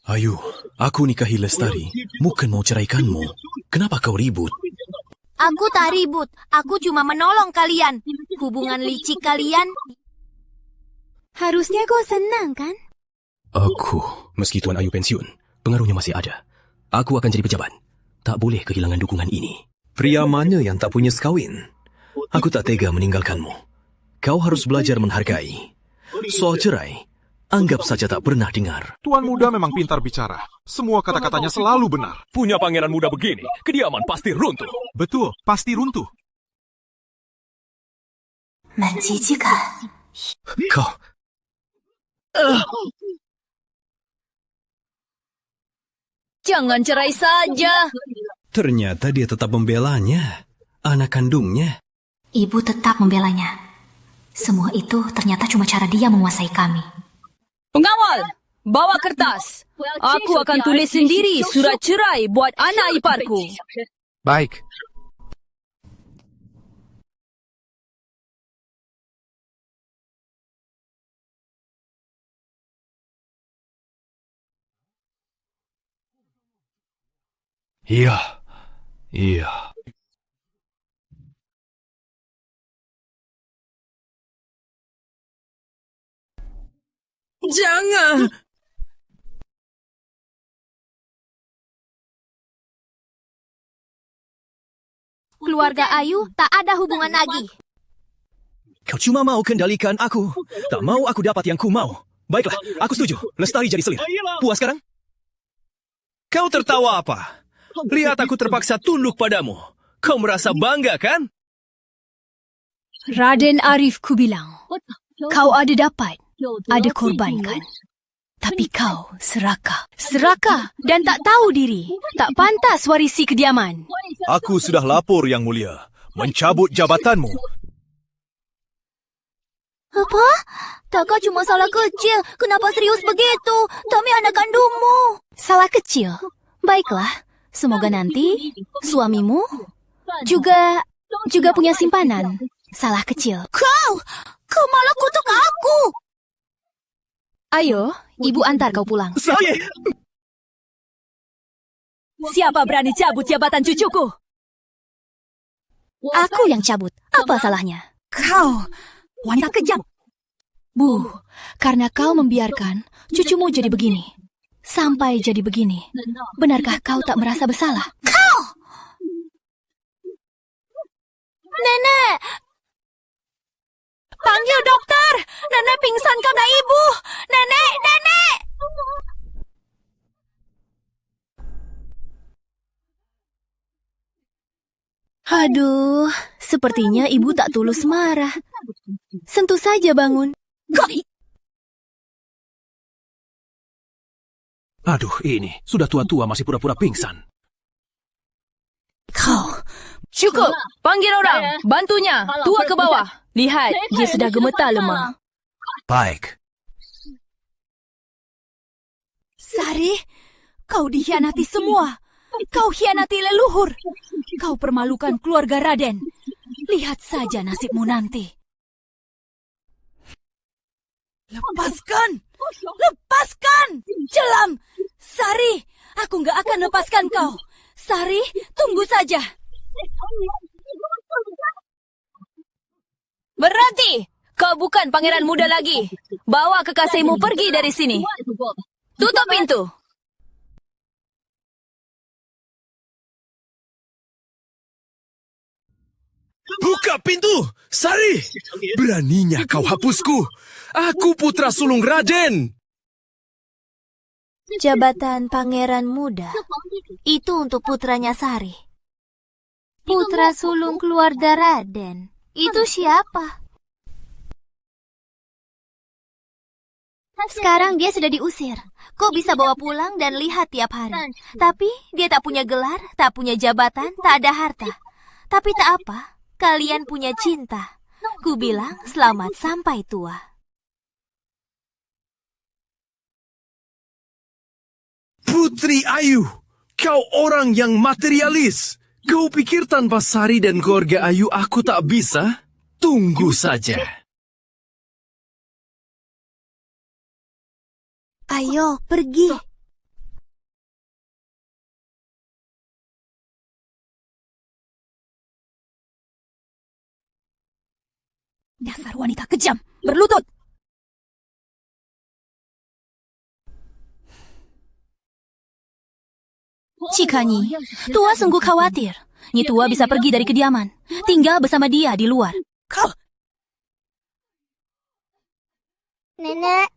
Ayu, aku nikahi Lestari. Bukan mau ceraikanmu. Kenapa kau ribut? Aku tak ribut. Aku cuma menolong kalian. Hubungan licik kalian. Harusnya kau senang, kan? Aku, meski Tuan Ayu pensiun, pengaruhnya masih ada. Aku akan jadi pejabat. Tak boleh kehilangan dukungan ini. Pria mana yang tak punya sekawin? Aku tak tega meninggalkanmu. Kau harus belajar menghargai. Soal cerai, anggap saja tak pernah dengar. Tuan muda memang pintar bicara. Semua kata-katanya selalu benar. Punya pangeran muda begini, kediaman pasti runtuh. Betul, pasti runtuh. Menjijikan. Kau... Jangan cerai saja. Ternyata dia tetap membelanya. Anak kandungnya. Ibu tetap membelanya. Semua itu ternyata cuma cara dia menguasai kami. Pengawal, bawa kertas. Aku akan tulis sendiri surat cerai buat anak iparku. Baik. Iya. Iya. Jangan. Keluarga Ayu tak ada hubungan lagi. Kau cuma mau kendalikan aku. Tak mau aku dapat yang ku mau. Baiklah, aku setuju. Lestari jadi selir. Puas sekarang? Kau tertawa apa? Lihat aku terpaksa tunduk padamu. Kau merasa bangga, kan? Raden Arif ku bilang, kau ada dapat, ada korbankan. Tapi kau serakah. Serakah dan tak tahu diri. Tak pantas warisi kediaman. Aku sudah lapor, Yang Mulia. Mencabut jabatanmu. Apa? Takkan cuma salah kecil. Kenapa serius begitu? Kami anak kandungmu. Salah kecil. Baiklah. Semoga nanti suamimu juga punya simpanan. Salah kecil. Kau malah kutuk aku. Ayo, ibu antar kau pulang. Saya! Siapa berani cabut jabatan cucuku? Aku yang cabut. Apa salahnya? Kau, wanita kejam. Bu, karena kau membiarkan cucumu jadi begini. Sampai jadi begini. Benarkah kau tak merasa bersalah? Kau! Nenek! Panggil dokter! Nenek pingsan karena ibu! Nenek! Nenek! Aduh, sepertinya ibu tak tulus marah. Sentuh saja bangun. Aduh, ini. Sudah tua-tua masih pura-pura pingsan. Kau. Cukup. Panggil orang. Bantunya. Tua ke bawah. Lihat, dia sudah gemetar lemah. Baik. Sari, kau dikhianati semua. Kau hianati leluhur. Kau permalukan keluarga Raden. Lihat saja nasibmu nanti. Lepaskan! Lepaskan! Jelam! Sari, aku nggak akan lepaskan kau. Sari, tunggu saja. Berhenti! Kau bukan pangeran muda lagi. Bawa kekasihmu pergi dari sini. Tutup pintu. Buka pintu! Sari! Beraninya kau hapusku. Aku putra sulung Raden. Jabatan pangeran muda itu untuk putranya Sari. Putra sulung keluarga Raden. Itu siapa? Sekarang dia sudah diusir. Kau bisa bawa pulang dan lihat tiap hari. Tapi dia tak punya gelar, tak punya jabatan, tak ada harta. Tapi tak apa, kalian punya cinta. Ku bilang selamat sampai tua. Putri Ayu, kau orang yang materialis. Kau pikir tanpa Sari dan keluarga Ayu aku tak bisa? Tunggu saja. Ayo, pergi. Dasar wanita kejam, berlutut. Jika Nyi, tua sungguh khawatir. Nyi tua bisa pergi dari kediaman, tinggal bersama dia di luar. Kau... Nenek.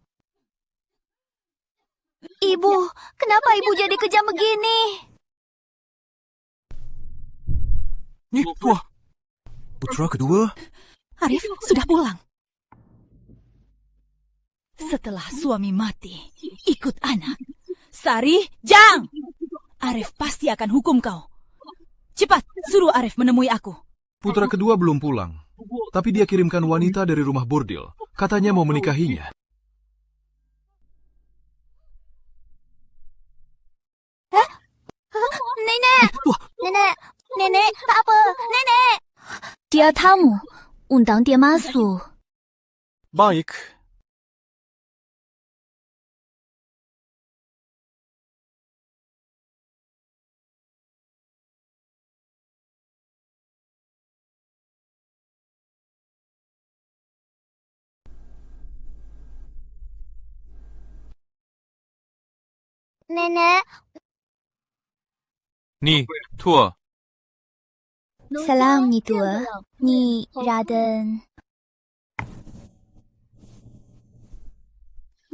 Ibu, kenapa ibu jadi kejam begini? Nyi tua, putra kedua. Arif sudah pulang. Setelah suami mati, ikut anak. Sari, Jang! Arif pasti akan hukum kau. Cepat, suruh Arif menemui aku. Putra kedua belum pulang. Tapi dia kirimkan wanita dari rumah bordil. Katanya mau menikahinya. Hah? Nenek! Nenek! Nenek, tak apa! Nenek! Dia tamu. Undang dia masuk. Baik. Nenek! Ni, tua. Salam, Nyi Tua. Nyi Raden.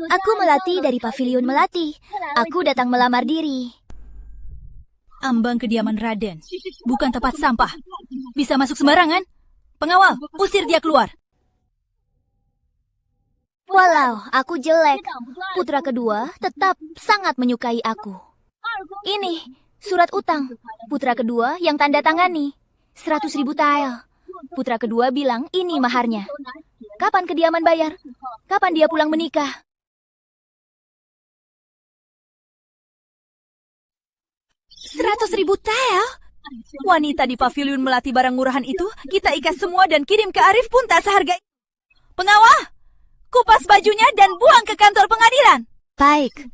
Aku Melati dari Pavilion Melati. Aku datang melamar diri. Ambang kediaman Raden, bukan tempat sampah. Bisa masuk sembarangan. Pengawal, usir dia keluar. Walau aku jelek, putra kedua tetap sangat menyukai aku. Ini, surat utang. Putra kedua yang tanda tangani. 100.000 tael. Putra kedua bilang ini maharnya. Kapan kediaman bayar? Kapan dia pulang menikah? 100.000 tael? Wanita di pavilion Melati barang murahan itu kita ikat semua dan kirim ke Arif pun tak seharga. Pengawal, kupas bajunya dan buang ke kantor pengadilan. Baik.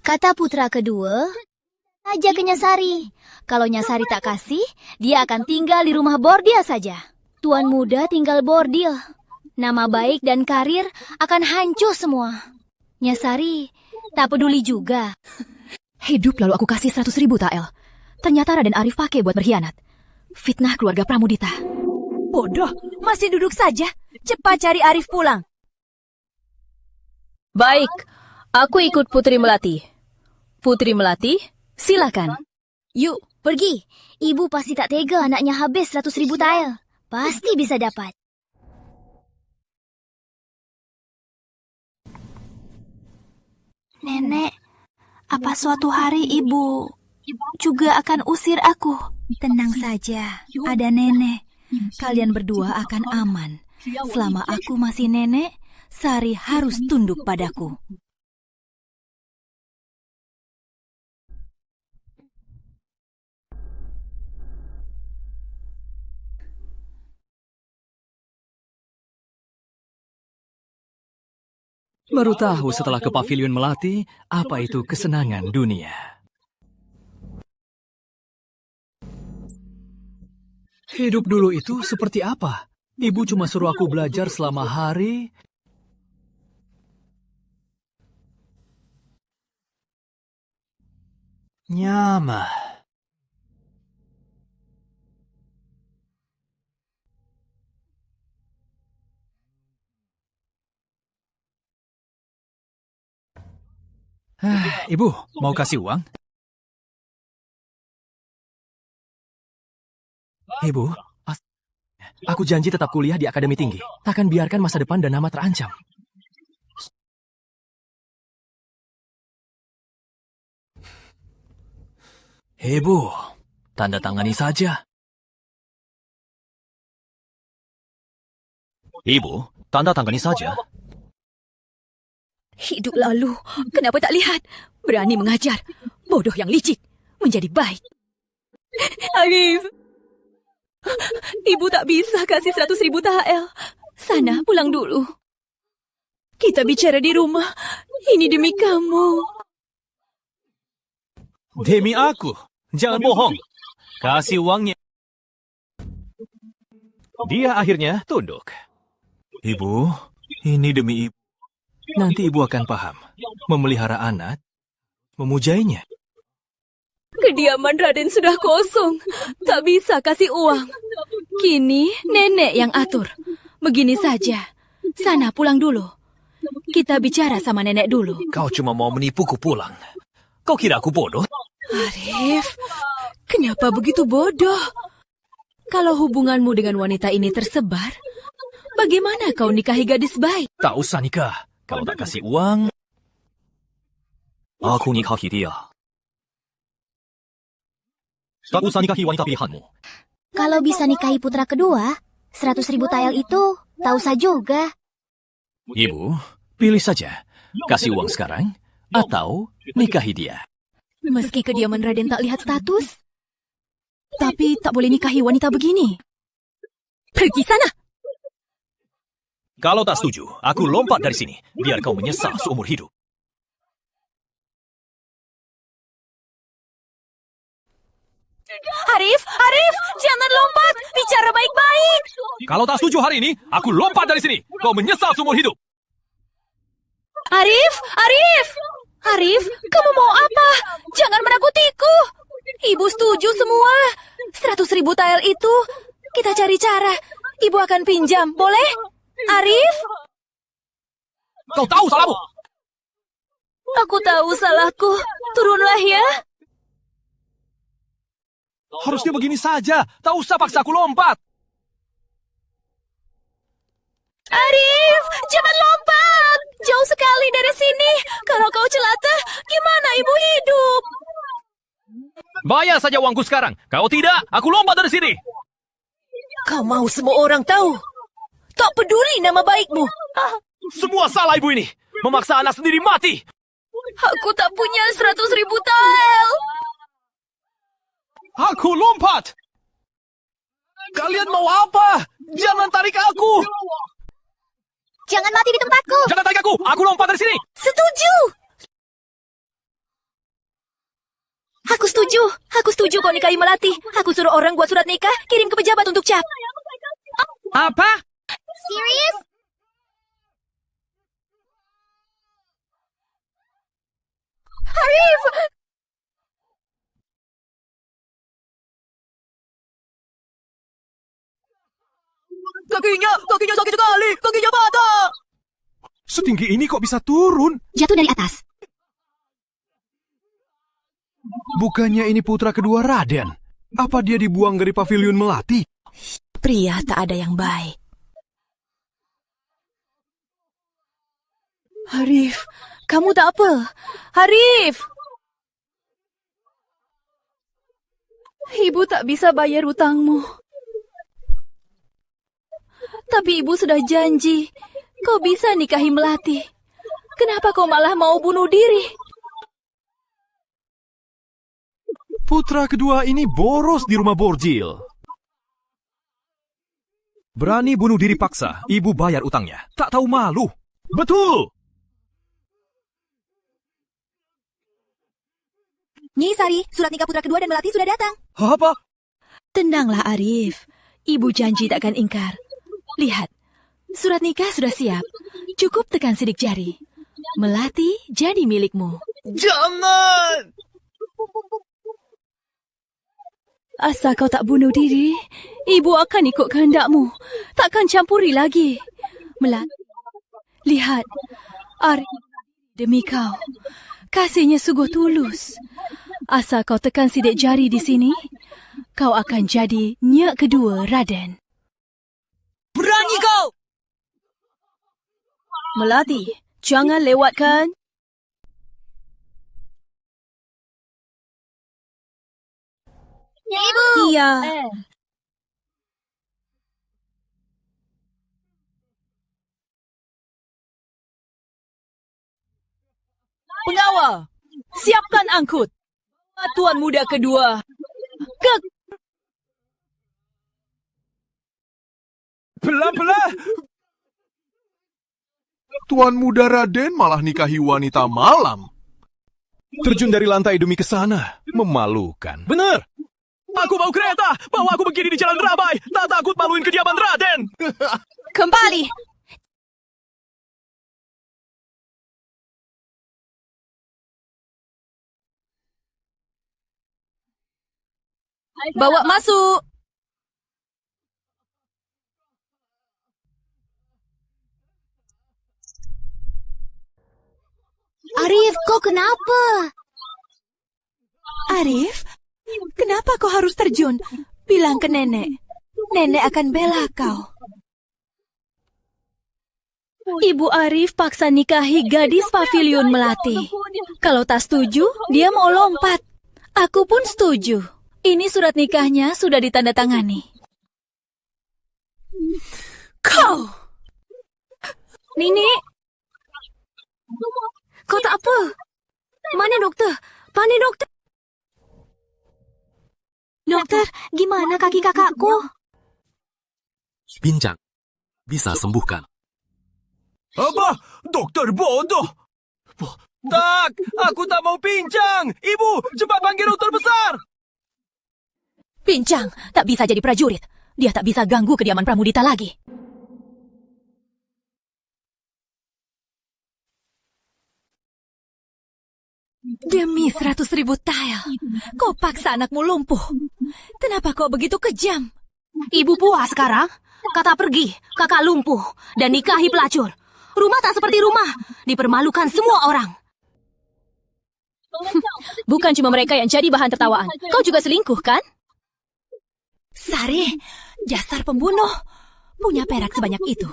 Kata putra kedua, aja ke Nyasari. Kalau Nyasari tak kasih, dia akan tinggal di rumah bordil saja. Tuan muda tinggal bordil. Nama baik dan karir akan hancur semua. Nyasari tak peduli juga. Hidup lalu aku kasih 100.000 tael. Ternyata Raden Arif pakai buat berkhianat. Fitnah keluarga Pramudita. Bodoh, masih duduk saja. Cepat cari Arif pulang. Baik, aku ikut Putri Melati. Putri Melati, silakan. Yuk, pergi. Ibu pasti tak tega anaknya habis 100.000 tael. Pasti bisa dapat. Nenek, apa suatu hari ibu juga akan usir aku? Tenang saja, ada nenek. Kalian berdua akan aman. Selama aku masih nenek, Sari harus tunduk padaku. Baru tahu setelah ke pavilion Melati, apa itu kesenangan dunia. Hidup dulu itu seperti apa? Ibu cuma suruh aku belajar selama hari. Nyama. Ibu, mau kasih uang? Ibu, aku janji tetap kuliah di akademi tinggi. Takkan biarkan masa depan dan nama terancam. Ibu, tanda tangani saja. Ibu, tanda tangani saja. Hidup lalu, kenapa tak lihat? Berani mengajar, bodoh yang licik, menjadi baik. Arif, Ibu tak bisa kasih 100.000 TL. Sana pulang dulu. Kita bicara di rumah, ini demi kamu. Demi aku, jangan bohong. Kasih uangnya. Dia akhirnya tunduk. Ibu, ini demi ibu. Nanti ibu akan paham. Memelihara anak, memujainya. Kediaman Raden sudah kosong. Tak bisa kasih uang. Kini nenek yang atur. Begini saja. Sana pulang dulu. Kita bicara sama nenek dulu. Kau cuma mau menipuku pulang. Kau kira aku bodoh? Arif, kenapa begitu bodoh? Kalau hubunganmu dengan wanita ini tersebar, bagaimana kau nikahi gadis baik? Tak usah nikah. Kalau tak kasih uang, aku nikahi dia. Tak usah nikahi wanita pilihanmu. Kalau bisa nikahi putra kedua, 100.000 TL itu tak usah juga. Ibu, pilih saja. Kasih uang sekarang atau nikahi dia. Meski kediaman Raden tak lihat status, tapi tak boleh nikahi wanita begini. Pergi sana! Kalau tak setuju, aku lompat dari sini. Biar kau menyesal seumur hidup. Arif, jangan lompat. Bicara baik-baik. Kalau tak setuju hari ini, aku lompat dari sini. Kau menyesal seumur hidup. Arif, kamu mau apa? Jangan menakutiku. Ibu setuju semua. 100.000 TL itu, kita cari cara. Ibu akan pinjam, boleh? Arif? Kau tahu salahmu. Aku tahu salahku. Turunlah ya. Harusnya begini saja. Tak usah paksa aku lompat. Arif, jangan lompat. Jauh sekali dari sini. Kalau kau celaka, gimana ibu hidup? Bayar saja uangku sekarang. Kau tidak, aku lompat dari sini. Kau mau semua orang tahu? Tak peduli nama baikmu. Semua salah ibu ini. Memaksa anak sendiri mati. Aku tak punya 100.000 TL. Aku lompat. Kalian mau apa? Jangan tarik aku. Jangan mati di tempatku. Jangan tarik aku. Aku lompat dari sini. Setuju. Aku setuju kau nikahi Melati. Aku suruh orang buat surat nikah, kirim ke pejabat untuk cap. Apa? Serius? Arif! Kakinya sakit sekali. Kakinya patah. Setinggi ini kok bisa turun? Jatuh dari atas. Bukannya ini putra kedua Raden? Apa dia dibuang dari pavilion Melati? Pria tak ada yang baik. Arif, kamu tak apa? Arif! Ibu tak bisa bayar hutangmu. Tapi ibu sudah janji, kau bisa nikahi Melati. Kenapa kau malah mau bunuh diri? Putra kedua ini boros di rumah Borjil. Berani bunuh diri paksa, ibu bayar utangnya. Tak tahu malu. Betul! Nyi Sari, surat nikah putra kedua dan Melati sudah datang. Apa? Tenanglah Arif. Ibu janji takkan ingkar. Lihat, surat nikah sudah siap. Cukup tekan sidik jari. Melati jadi milikmu. Jangan! Asal kau tak bunuh diri, ibu akan ikut kehendakmu. Takkan campuri lagi. Melati, lihat. Arif demi kau. Kasihnya sungguh tulus. Asal kau tekan sidik jari di sini, kau akan jadi nyak kedua Raden. Berani kau! Melati, jangan lewatkan. Ibu! Iya. Pengawal, siapkan angkut. Tuan muda kedua. Belah-belah! Tuan muda Raden malah nikahi wanita malam. Terjun dari lantai demi ke sana. Memalukan. Benar! Aku mau kereta! Bawa aku begini di jalan ramai! Tak takut maluin kediaman Raden! Kembali. Bawa masuk. Arif, kau kenapa? Arif, kenapa kau harus terjun? Bilang ke nenek. Nenek akan bela kau. Ibu Arif paksa nikahi gadis pavilion Melati. Kalau tak setuju, dia mau lompat. Aku pun setuju. Ini surat nikahnya sudah ditandatangani. Kau! Nini! Kau tak apa? Mana dokter? Mana dokter? Dokter, gimana kaki kakakku? Bincang. Bisa sembuhkan. Apa? Dokter bodoh! Tak! Aku tak mau pincang! Ibu, cepat panggil dokter besar! Pincang, tak bisa jadi prajurit. Dia tak bisa ganggu kediaman Pramudita lagi. Demi 100.000 tael, kau paksa anakmu lumpuh. Kenapa kau begitu kejam? Ibu puas sekarang? Kata pergi, kakak lumpuh, dan nikahi pelacur. Rumah tak seperti rumah, dipermalukan semua orang. Bukan cuma mereka yang jadi bahan tertawaan. Kau juga selingkuh, kan? Sari, jasar pembunuh. Punya perak sebanyak itu.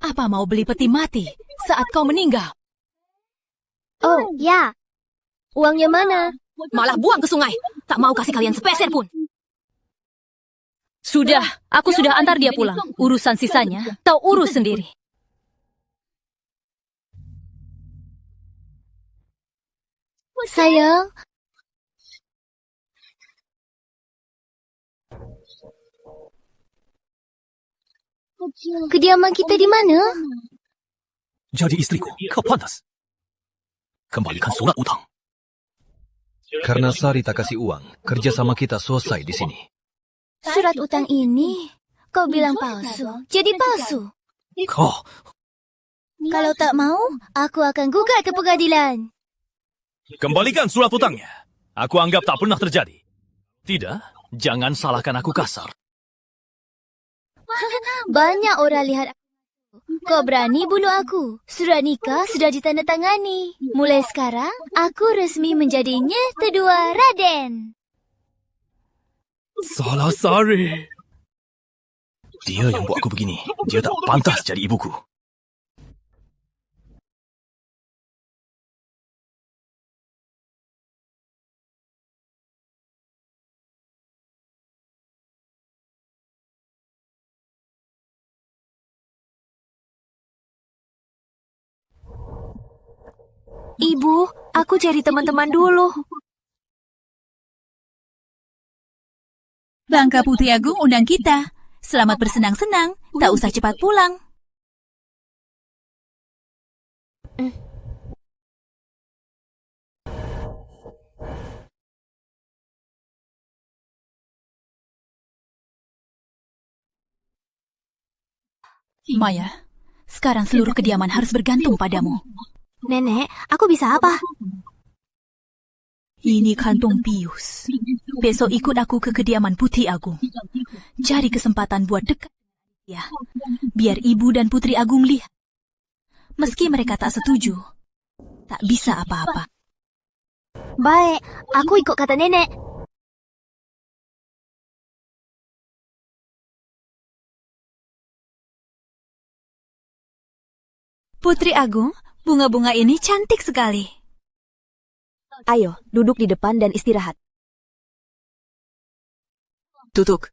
Apa mau beli peti mati saat kau meninggal? Oh, ya. Uangnya mana? Malah buang ke sungai. Tak mau kasih kalian sepeser pun. Sudah, aku sudah antar dia pulang. Urusan sisanya, kau urus sendiri. Sayang. Kediaman kita di mana? Jadi istriku, kau pantas. Kembalikan surat utang. Karena Sari tak kasih uang, kerjasama kita selesai di sini. Surat utang ini, kau bilang palsu. Jadi palsu. Kau... Kalau tak mau, aku akan gugat ke pengadilan. Kembalikan surat utangnya. Aku anggap tak pernah terjadi. Tidak, jangan salahkan aku kasar. Banyak orang lihat aku. Kau berani bunuh aku. Surat nikah sudah ditandatangani. Mulai sekarang, aku resmi menjadinya kedua Raden. Salah Sari. Dia yang buat aku begini. Dia tak pantas jadi ibuku. Ibu, aku cari teman-teman dulu. Bangka Putri Agung undang kita. Selamat bersenang-senang, tak usah cepat pulang. Maya, sekarang seluruh kediaman harus bergantung padamu. Nenek, aku bisa apa? Ini kantong bius. Besok ikut aku ke kediaman Putri Agung. Cari kesempatan buat dekat ya. Biar ibu dan Putri Agung lihat. Meski mereka tak setuju, tak bisa apa-apa. Baik, aku ikut kata nenek. Putri Agung, bunga-bunga ini cantik sekali. Ayo, duduk di depan dan istirahat. Duduk.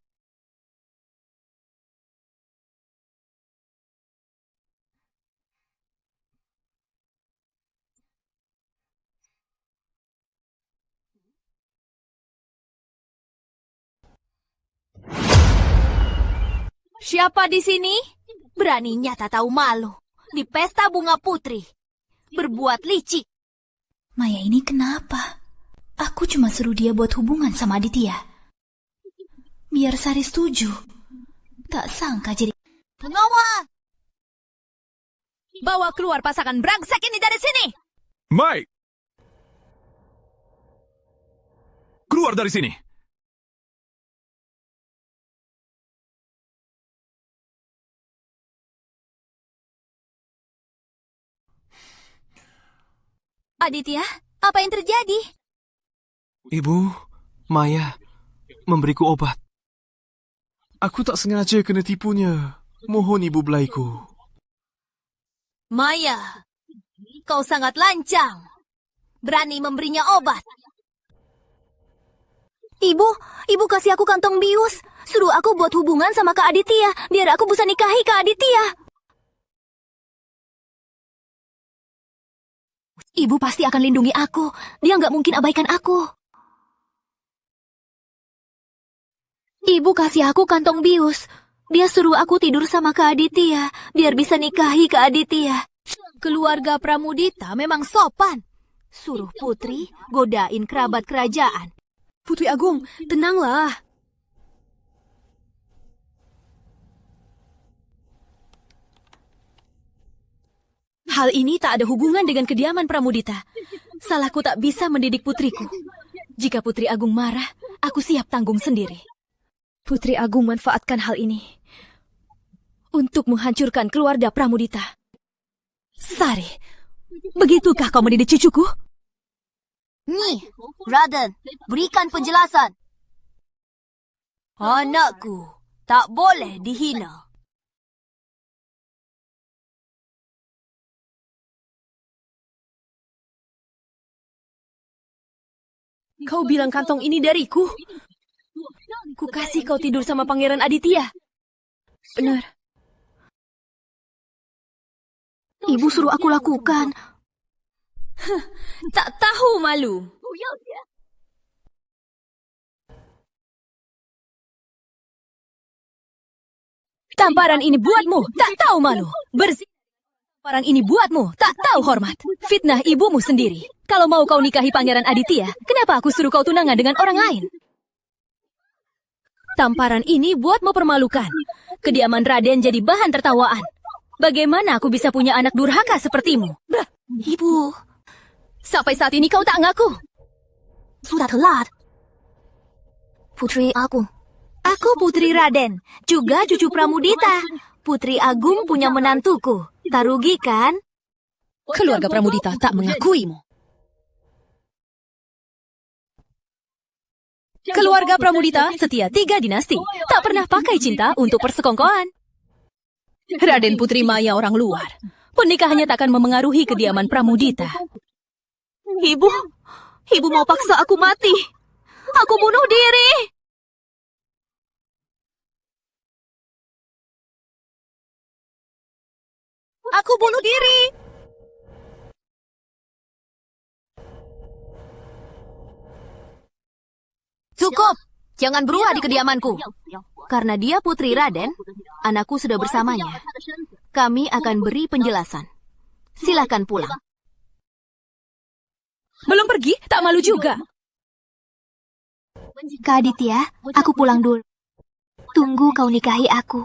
Siapa di sini? Beraninya tak tahu malu. Di pesta bunga putri. Berbuat licik. Maya ini kenapa? Aku cuma suruh dia buat hubungan sama Aditya. Biar Sari setuju. Tak sangka jadi... Pengawal! Bawa keluar pasangan brengsek ini dari sini! Baik. Keluar dari sini. Aditya, apa yang terjadi? Ibu, Maya, memberiku obat. Aku tak sengaja kena tipunya. Mohon ibu belaiku. Maya, kau sangat lancang. Berani memberinya obat. Ibu kasih aku kantong bius. Suruh aku buat hubungan sama Kak Aditya, biar aku bisa nikahi Kak Aditya. Ibu pasti akan lindungi aku. Dia nggak mungkin abaikan aku. Ibu kasih aku kantong bius. Dia suruh aku tidur sama Kak Aditya, biar bisa nikahi Kak Aditya. Keluarga Pramudita memang sopan. Suruh putri godain kerabat kerajaan. Putri Agung, tenanglah. Hal ini tak ada hubungan dengan kediaman Pramudita. Salahku tak bisa mendidik putriku. Jika Putri Agung marah, aku siap tanggung sendiri. Putri Agung manfaatkan hal ini untuk menghancurkan keluarga Pramudita. Sari, begitukah kau mendidik cucuku? Nih, Raden, berikan penjelasan. Anakku tak boleh dihina. Kau bilang kantong ini dariku? Ku kasih kau tidur sama Pangeran Aditya. Benar. Ibu suruh aku lakukan. Tak tahu malu. Tamparan ini buatmu, tak tahu malu. Bersih. Tamparan ini buatmu, tak tahu hormat. Fitnah ibumu sendiri. Kalau mau kau nikahi Pangeran Aditya, kenapa aku suruh kau tunangan dengan orang lain? Tamparan ini buatmu permalukan. Kediaman Raden jadi bahan tertawaan. Bagaimana aku bisa punya anak durhaka sepertimu? Ibu. Sampai saat ini kau tak ngaku. Sudah telat. Putri Agung. Aku Putri Raden, juga cucu Pramudita. Putri Agung punya menantuku. Tak rugi kan? Keluarga Pramudita tak mengakuimu. Keluarga Pramudita setia 3 dinasti. Tak pernah pakai cinta untuk persekongkolan. Raden Putri Maya orang luar. Pernikahannya tak akan memengaruhi kediaman Pramudita. Ibu mau paksa aku mati. Aku bunuh diri. Aku bunuh diri. Cukup. Jangan berulah di kediamanku. Karena dia Putri Raden, anakku sudah bersamanya. Kami akan beri penjelasan. Silakan pulang. Belum pergi, tak malu juga. Kak Aditya, aku pulang dulu. Tunggu kau nikahi aku.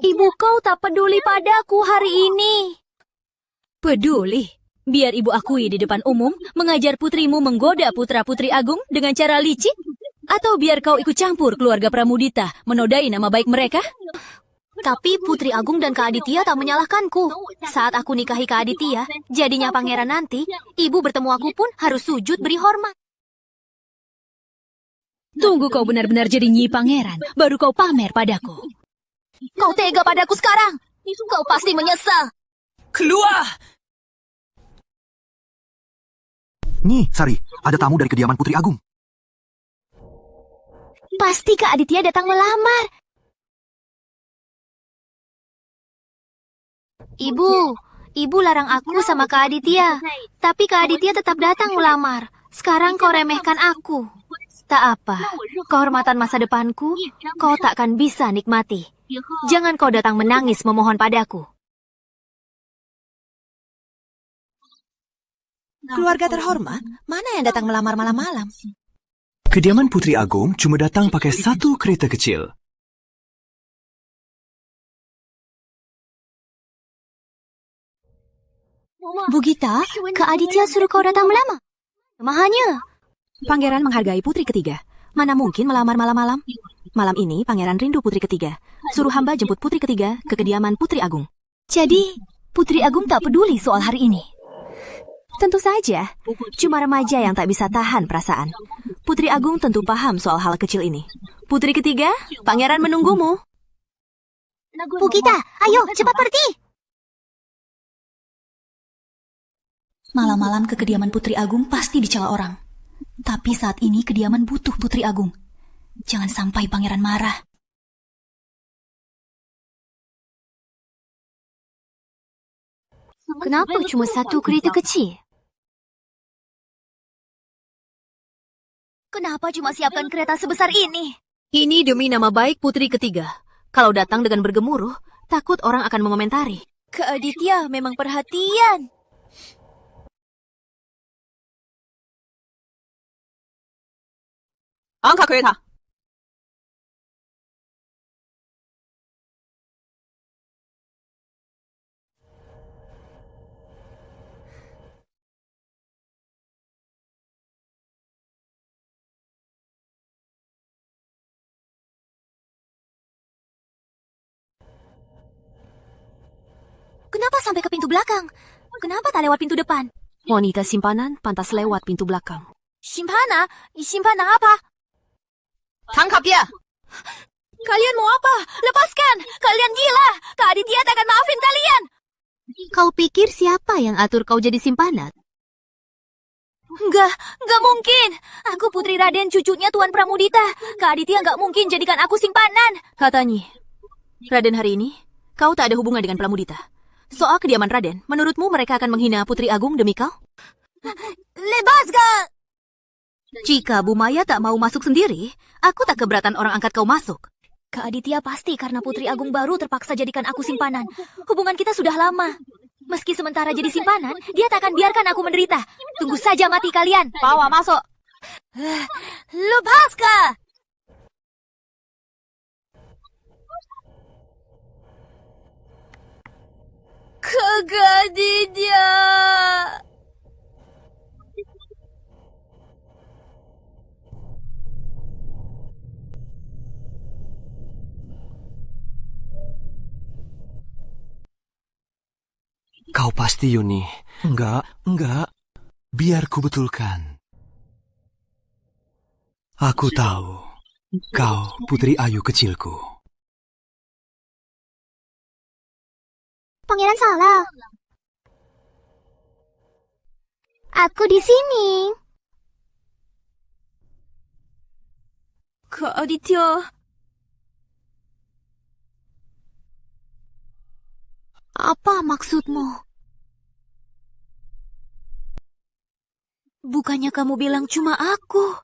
Ibu kau tak peduli padaku hari ini. Peduli? Biar ibu akui di depan umum mengajar putrimu menggoda putra-putri agung dengan cara licik? Atau biar kau ikut campur keluarga Pramudita menodai nama baik mereka? Tapi Putri Agung dan Kak Aditya tak menyalahkanku. Saat aku nikahi Kak Aditya, jadinya pangeran nanti, ibu bertemu aku pun harus sujud beri hormat. Tunggu kau benar-benar jadi Nyi Pangeran, baru kau pamer padaku. Kau tega padaku sekarang. Kau pasti menyesal. Keluar! Nyi, Sari, ada tamu dari kediaman Putri Agung. Pasti Kak Aditya datang melamar. Ibu larang aku sama Kak Aditya. Tapi Kak Aditya tetap datang melamar. Sekarang kau remehkan aku. Tak apa, kehormatan masa depanku, kau takkan bisa nikmati. Jangan kau datang menangis memohon padaku. Keluarga terhormat, mana yang datang melamar malam-malam? Kediaman Putri Agung cuma datang pakai satu kereta kecil. Bu Gita, Kak Aditya suruh kau datang melamar. Mahanya. Pangeran menghargai putri ketiga. Mana mungkin melamar malam-malam? Malam ini pangeran rindu putri ketiga. Suruh hamba jemput putri ketiga ke kediaman Putri Agung. Jadi, Putri Agung tak peduli soal hari ini? Tentu saja, cuma remaja yang tak bisa tahan perasaan. Putri Agung tentu paham soal hal kecil ini. Putri ketiga, pangeran menunggumu. Bu Gita, ayo cepat pergi. Malam-malam ke kediaman Putri Agung pasti dicela orang. Tapi saat ini kediaman butuh Putri Agung. Jangan sampai pangeran marah. Kenapa cuma satu kereta kecil? Kenapa cuma siapkan kereta sebesar ini? Ini demi nama baik Putri ketiga. Kalau datang dengan bergemuruh, takut orang akan mengomentari. Kak Aditya memang perhatian. Angkat kereta. Kenapa sampai ke pintu belakang? Kenapa tak lewat pintu depan? Wanita simpanan pantas lewat pintu belakang. Simpana? Simpana apa? Tangkap dia! Kalian mau apa? Lepaskan! Kalian gila! Kak Aditya takkan maafin kalian! Kau pikir siapa yang atur kau jadi simpanan? Enggak mungkin. Aku Putri Raden, cucunya Tuan Pramudita. Kak Aditya enggak mungkin jadikan aku simpanan. Katanya, Raden hari ini, kau tak ada hubungan dengan Pramudita. Soal kediaman Raden, menurutmu mereka akan menghina Putri Agung demi kau? Lepaskan! Jika Bu Maya tak mau masuk sendiri, aku tak keberatan orang angkat kau masuk. Kak Aditya pasti karena Putri Agung baru terpaksa jadikan aku simpanan. Hubungan kita sudah lama. Meski sementara jadi simpanan, dia tak akan biarkan aku menderita. Tunggu saja mati kalian. Bawa masuk. Lepaskan! Kak Aditya! Kau pasti, Yuni. Enggak. Biar ku betulkan. Aku tahu, kau Putri Ayu kecilku. Pangeran salah. Aku di sini. Kak Aditya. Apa maksudmu? Bukannya kamu bilang cuma aku?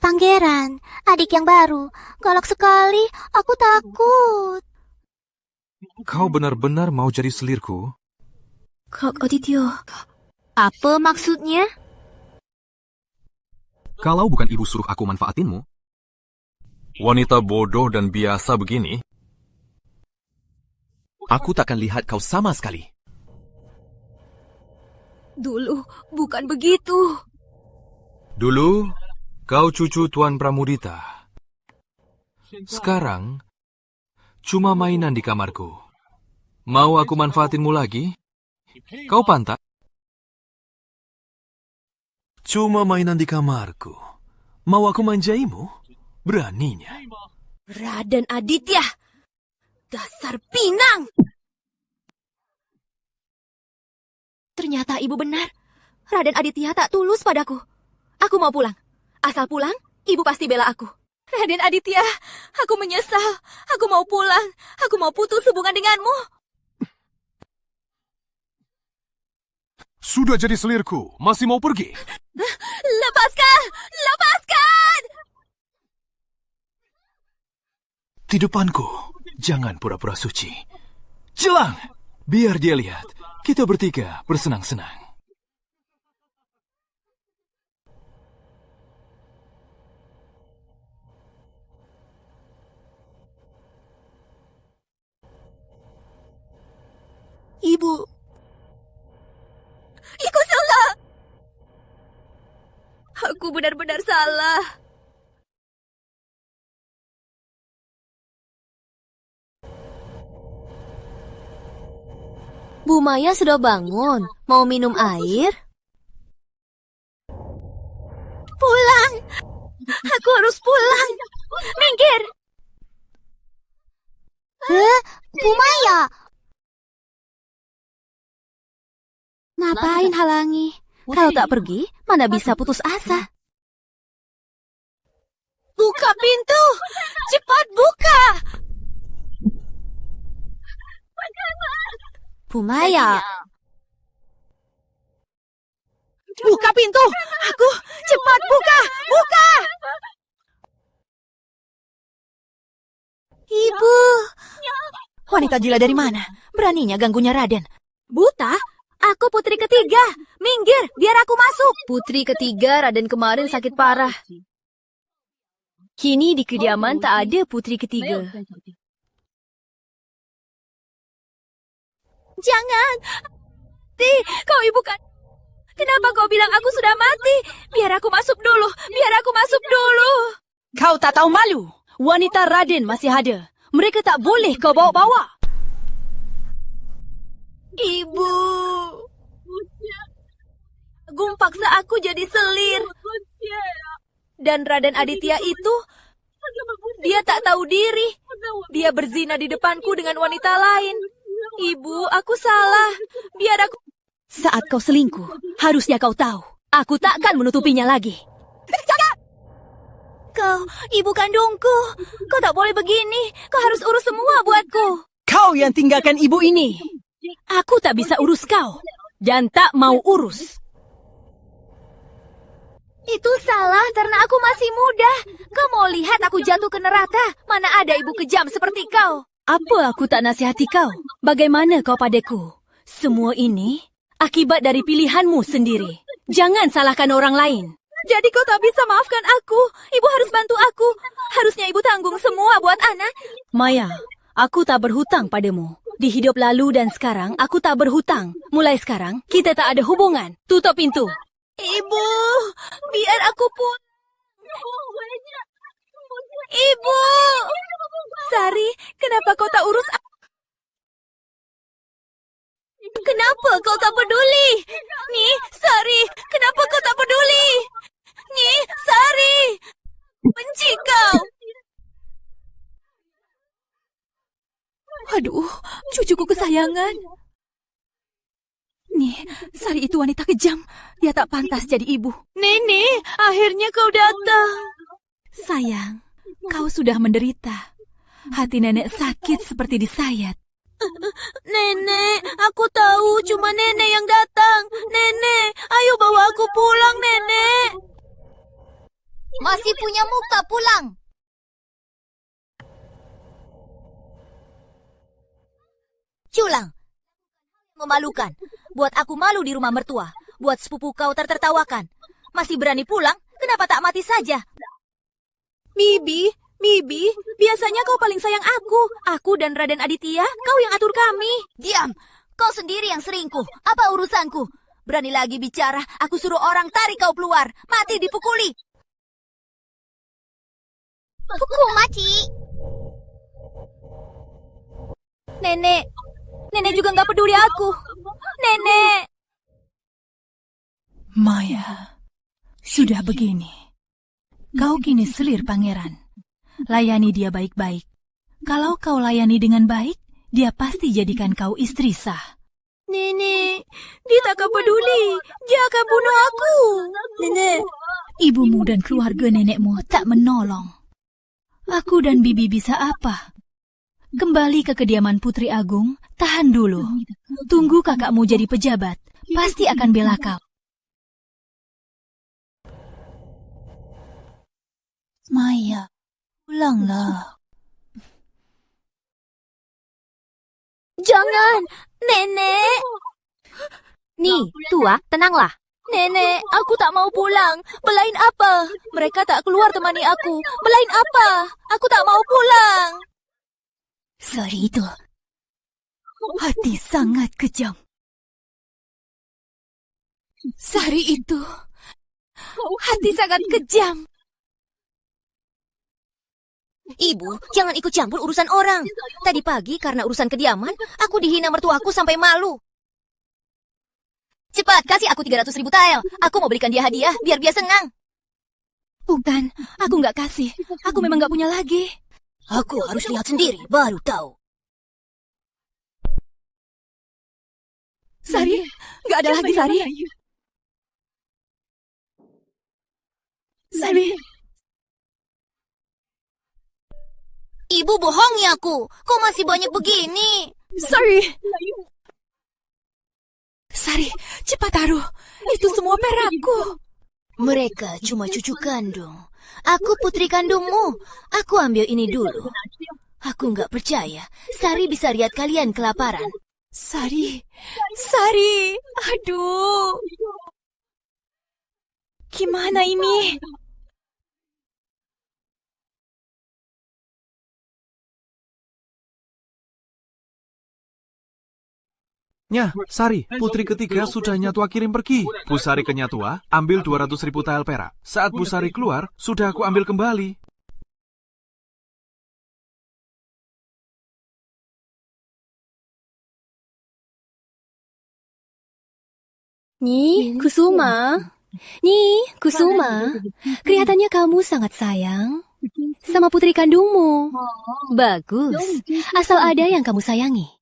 Pangeran, adik yang baru. Galak sekali, aku takut. Kau benar-benar mau jadi selirku? Kak Aditya. Apa maksudnya? Kalau bukan ibu suruh aku manfaatinmu, wanita bodoh dan biasa begini, Aku takkan lihat kau sama sekali. Dulu bukan begitu. Dulu, kau cucu Tuan Pramudita. Sekarang, cuma mainan di kamarku. Mau aku manfaatinmu lagi? Kau pantas. Cuma mainan di kamarku. Mau aku manjaimu? Beraninya. Raden Aditya, dasar pinang! Ternyata ibu benar. Raden Aditya tak tulus padaku. Aku mau pulang. Asal pulang, ibu pasti bela aku. Raden Aditya, aku menyesal. Aku mau pulang. Aku mau putus hubungan denganmu. Sudah jadi selirku, masih mau pergi? Lepaskan! Lepaskan! Di depanku, jangan pura-pura suci. Jelang! Biar dia lihat, kita bertiga bersenang-senang. Ibu, aku salah. Aku benar-benar salah. Bu Maya sudah bangun. Mau minum air? Pulang. Aku harus pulang. Minggir. Bu Maya. Ngapain halangi? Kalau tak pergi, mana bisa putus asa? Buka pintu. Cepat buka. Bu Maya. Buka pintu. Aku cepat buka. Buka. Ibu. Wanita gila dari mana? Beraninya ganggunya Raden. Buta? Aku putri ketiga. Minggir, biar aku masuk. Putri ketiga Raden kemarin sakit parah. Kini di kediaman tak ada putri ketiga. Jangan. Kau ibu kan? Kenapa kau bilang aku sudah mati? Biar aku masuk dulu. Biar aku masuk dulu. Kau tak tahu malu? Wanita Raden masih ada. Mereka tak boleh kau bawa-bawa. Ibu. Agung paksa aku jadi selir. Dan Raden Aditya itu, dia tak tahu diri. Dia berzina di depanku dengan wanita lain. Ibu, aku salah. Biar aku... Saat kau selingkuh, harusnya kau tahu. Aku takkan menutupinya lagi. Jangan! Kau, ibu kandungku. Kau tak boleh begini. Kau harus urus semua buatku. Kau yang tinggalkan ibu ini. Aku tak bisa urus kau. Dan tak mau urus. Itu salah karena aku masih muda. Kau mau lihat aku jatuh ke neraka? Mana ada ibu kejam seperti kau. Apa aku tak nasihati kau? Bagaimana kau padaku? Semua ini akibat dari pilihanmu sendiri. Jangan salahkan orang lain. Jadi kau tak bisa maafkan aku. Ibu harus bantu aku. Harusnya ibu tanggung semua buat anak. Maya, aku tak berhutang padamu. Di hidup lalu dan sekarang, aku tak berhutang. Mulai sekarang, kita tak ada hubungan. Tutup pintu. Ibu, biar aku pun... Ibu! Sari, kenapa kau tak urus aku? Kenapa kau tak peduli? Nyi, Sari, kenapa kau tak peduli? Nyi, Sari! Benci kau! Aduh, cucuku kesayangan. Nih, Sari itu wanita kejam. Dia tak pantas jadi ibu. Nenek, akhirnya kau datang. Sayang, kau sudah menderita. Hati nenek sakit seperti disayat. Nenek, aku tahu cuma nenek yang datang. Nenek, ayo bawa aku pulang, nenek. Masih punya muka pulang. Culang. Memalukan. Buat aku malu di rumah mertua. Buat sepupu kau tertawakan. Masih berani pulang? Kenapa tak mati saja? Bibi Bibi, biasanya kau paling sayang aku. Aku dan Raden Aditya, kau yang atur kami. Diam, kau sendiri yang selingkuh. Apa urusanku? Berani lagi bicara, aku suruh orang tarik kau keluar. Mati dipukuli. Hukum mati. Nenek juga nggak peduli aku. Nenek. Maya, sudah begini. Kau kini selir pangeran. Layani dia baik-baik. Kalau kau layani dengan baik, dia pasti jadikan kau istri sah. Nenek, dia tak peduli. Dia akan bunuh aku. Nenek, ibumu dan keluarga nenekmu tak menolong. Aku dan Bibi bisa apa? Kembali ke kediaman Putri Agung, tahan dulu. Tunggu kakakmu jadi pejabat, pasti akan bela kau. Maya, pulanglah. Jangan, Nenek. Nih, tua, tenanglah. Nenek, aku tak mau pulang. Belain apa? Mereka tak keluar temani aku. Belain apa? Aku tak mau pulang. Sari itu, hati sangat kejam. Sari itu, hati sangat kejam. Ibu, jangan ikut campur urusan orang. Tadi pagi karena urusan kediaman, aku dihina mertuaku sampai malu. Cepat, kasih aku 300.000 tael. Aku mau belikan dia hadiah, biar dia senang. Bukan, aku nggak kasih. Aku memang nggak punya lagi. Aku harus lihat sendiri, baru tahu. Sari, nggak ada lagi Sari. Sari. Ibu bohongi aku. Kok masih banyak begini? Sari. Sari, cepat taruh. Itu semua perakku. Mereka cuma cucu kandung. Aku putri kandungmu. Aku ambil ini dulu. Aku nggak percaya. Sari bisa lihat kalian kelaparan. Sari. Sari. Aduh. Gimana ini? Nyah, Sari, putri ketiga sudah Nyatua kirim pergi. Bu Sari ke Nyatua, ambil 200.000 tael perak. Saat Bu Sari keluar, sudah aku ambil kembali. Nyi, Kusuma. Nyi, Kusuma. Kelihatannya kamu sangat sayang sama putri kandungmu. Bagus, asal ada yang kamu sayangi.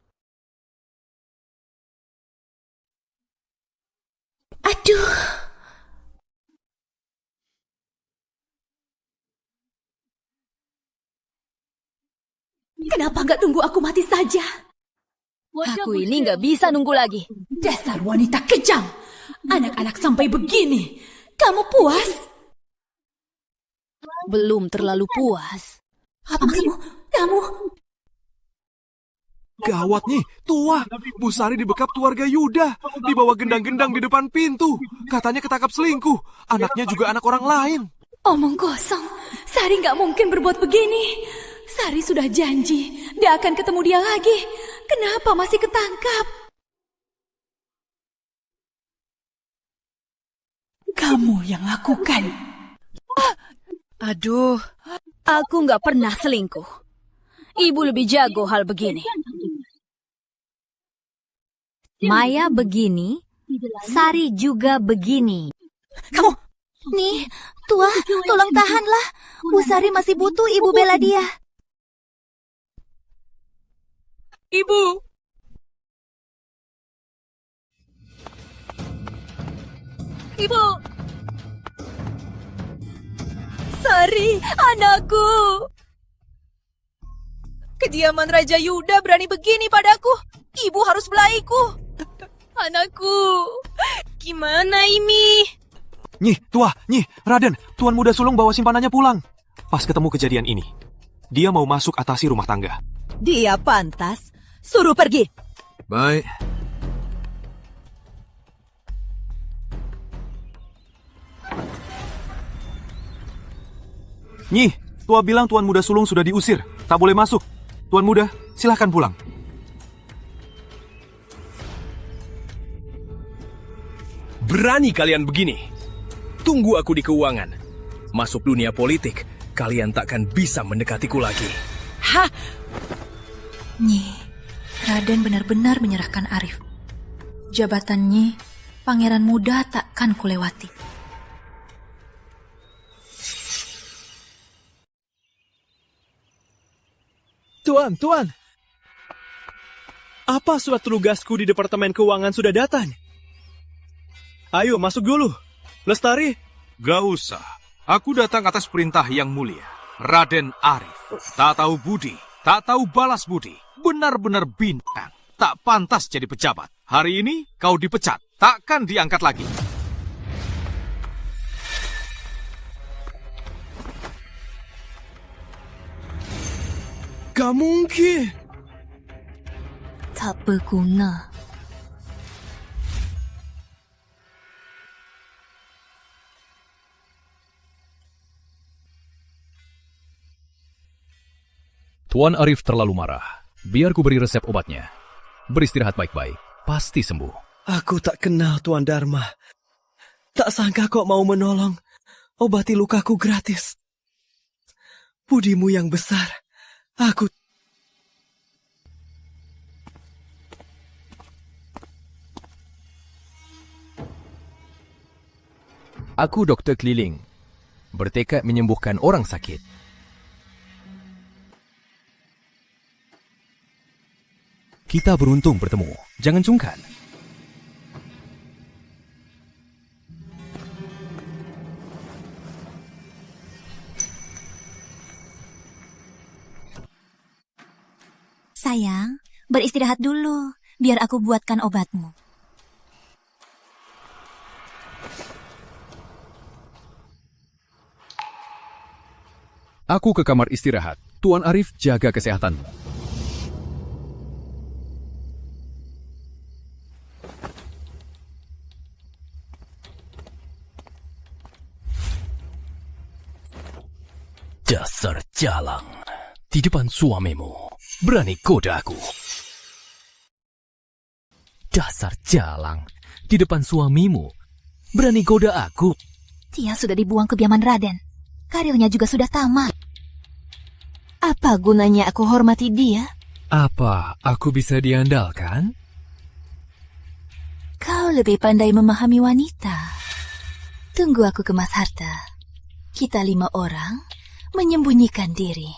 Aduh. Kenapa nggak tunggu aku mati saja? Aku ini nggak bisa nunggu lagi. Dasar wanita kejam. Anak-anak sampai begini. Kamu puas? Belum terlalu puas. Apa maksudmu? Kamu... Gawat nih, tua. Bu Sari dibekap keluarga Yuda. Dibawa gendang-gendang di depan pintu. Katanya ketangkap selingkuh. Anaknya juga anak orang lain. Omong kosong. Sari nggak mungkin berbuat begini. Sari sudah janji. Dia akan ketemu dia lagi. Kenapa masih ketangkap? Kamu yang lakukan. Aduh, aku nggak pernah selingkuh. Ibu lebih jago hal begini. Maya begini, Sari juga begini. Kamu, nih, tua, tolong tahanlah. Bu Sari masih butuh ibu bela dia. Ibu. Ibu. Sari, anakku. Kediaman Raja Yuda berani begini padaku. Ibu harus belaiku. Anakku, gimana ini? Nyih, tua, nyih, Raden, Tuan Muda Sulung bawa simpanannya pulang. Pas ketemu kejadian ini, dia mau masuk atasi rumah tangga. Dia pantas. Suruh pergi. Baik. Nyih, Tua bilang Tuan Muda Sulung sudah diusir. Tak boleh masuk. Tuan Muda, silahkan pulang. Berani kalian begini? Tunggu aku di keuangan. Masuk dunia politik, kalian takkan bisa mendekatiku lagi. Hah? Nyi, Raden benar-benar menyerahkan Arif. Jabatan Nyi, pangeran muda takkan kulewati. Tuan. Apa surat tugasku di Departemen Keuangan sudah datang? Ayo, masuk dulu. Lestari. Gak usah. Aku datang atas perintah yang mulia. Raden Arif. Tak tahu budi, tak tahu balas budi. Benar-benar bintang. Tak pantas jadi pejabat. Hari ini kau dipecat. Takkan diangkat lagi. Gak mungkin. Tak berguna. Tuan Arif terlalu marah. Biar ku beri resep obatnya. Beristirahat baik-baik. Pasti sembuh. Aku tak kenal Tuan Dharma. Tak sangka kok mau menolong. Obati lukaku gratis. Budimu yang besar. Aku... Aku dokter keliling. Bertekad menyembuhkan orang sakit. Kita beruntung bertemu. Jangan sungkan. Sayang, beristirahat dulu, biar aku buatkan obatmu. Aku ke kamar istirahat. Tuan Arif jaga kesehatanmu. Dasar jalang. Di depan suamimu. Berani goda aku. Dasar jalang. Di depan suamimu. Berani goda aku. Dia sudah dibuang ke Biaman Raden. Karirnya juga sudah tamat. Apa gunanya aku hormati dia? Apa aku bisa diandalkan? Kau lebih pandai memahami wanita. Tunggu aku kemas harta. Kita 5 orang menyembunyikan diri.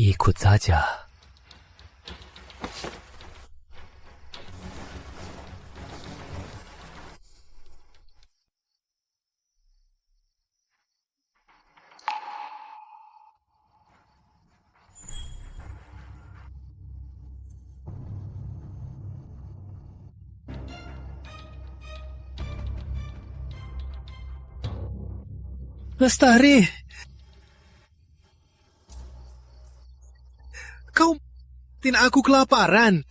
Ikut saja. Lestari. Kau aku kelaparan.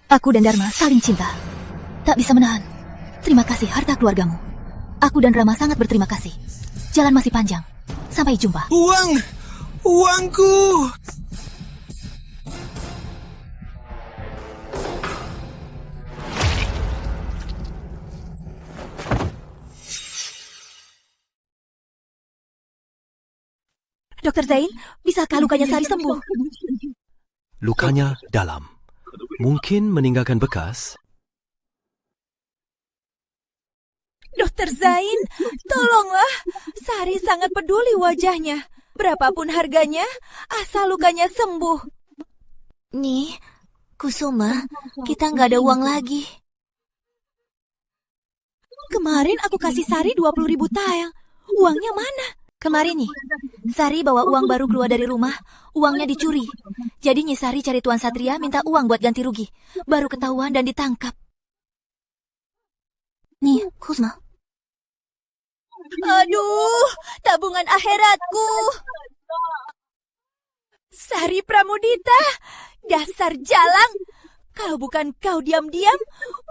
Aku dan Dharma saling cinta. Tak bisa menahan. Terima kasih harta keluargamu. Aku dan Rama sangat berterima kasih. Jalan masih panjang. Sampai jumpa. Uangku! Dokter Zain, bisakah lukanya Sari sembuh? Lukanya dalam. Mungkin meninggalkan bekas. Dokter Zain, tolonglah. Sari sangat peduli wajahnya. Berapapun harganya, asal lukanya sembuh. Nih, Kusuma, kita nggak ada uang lagi. Kemarin aku kasih Sari 20.000 tael. Uangnya mana? Kemarin nih, Sari bawa uang baru keluar dari rumah, uangnya dicuri. Jadi Nyi Sari cari Tuan Satria minta uang buat ganti rugi. Baru ketahuan dan ditangkap. Nih, Kusma. Aduh, tabungan akhiratku. Sari Pramudita, dasar jalang. Kalau bukan kau diam-diam,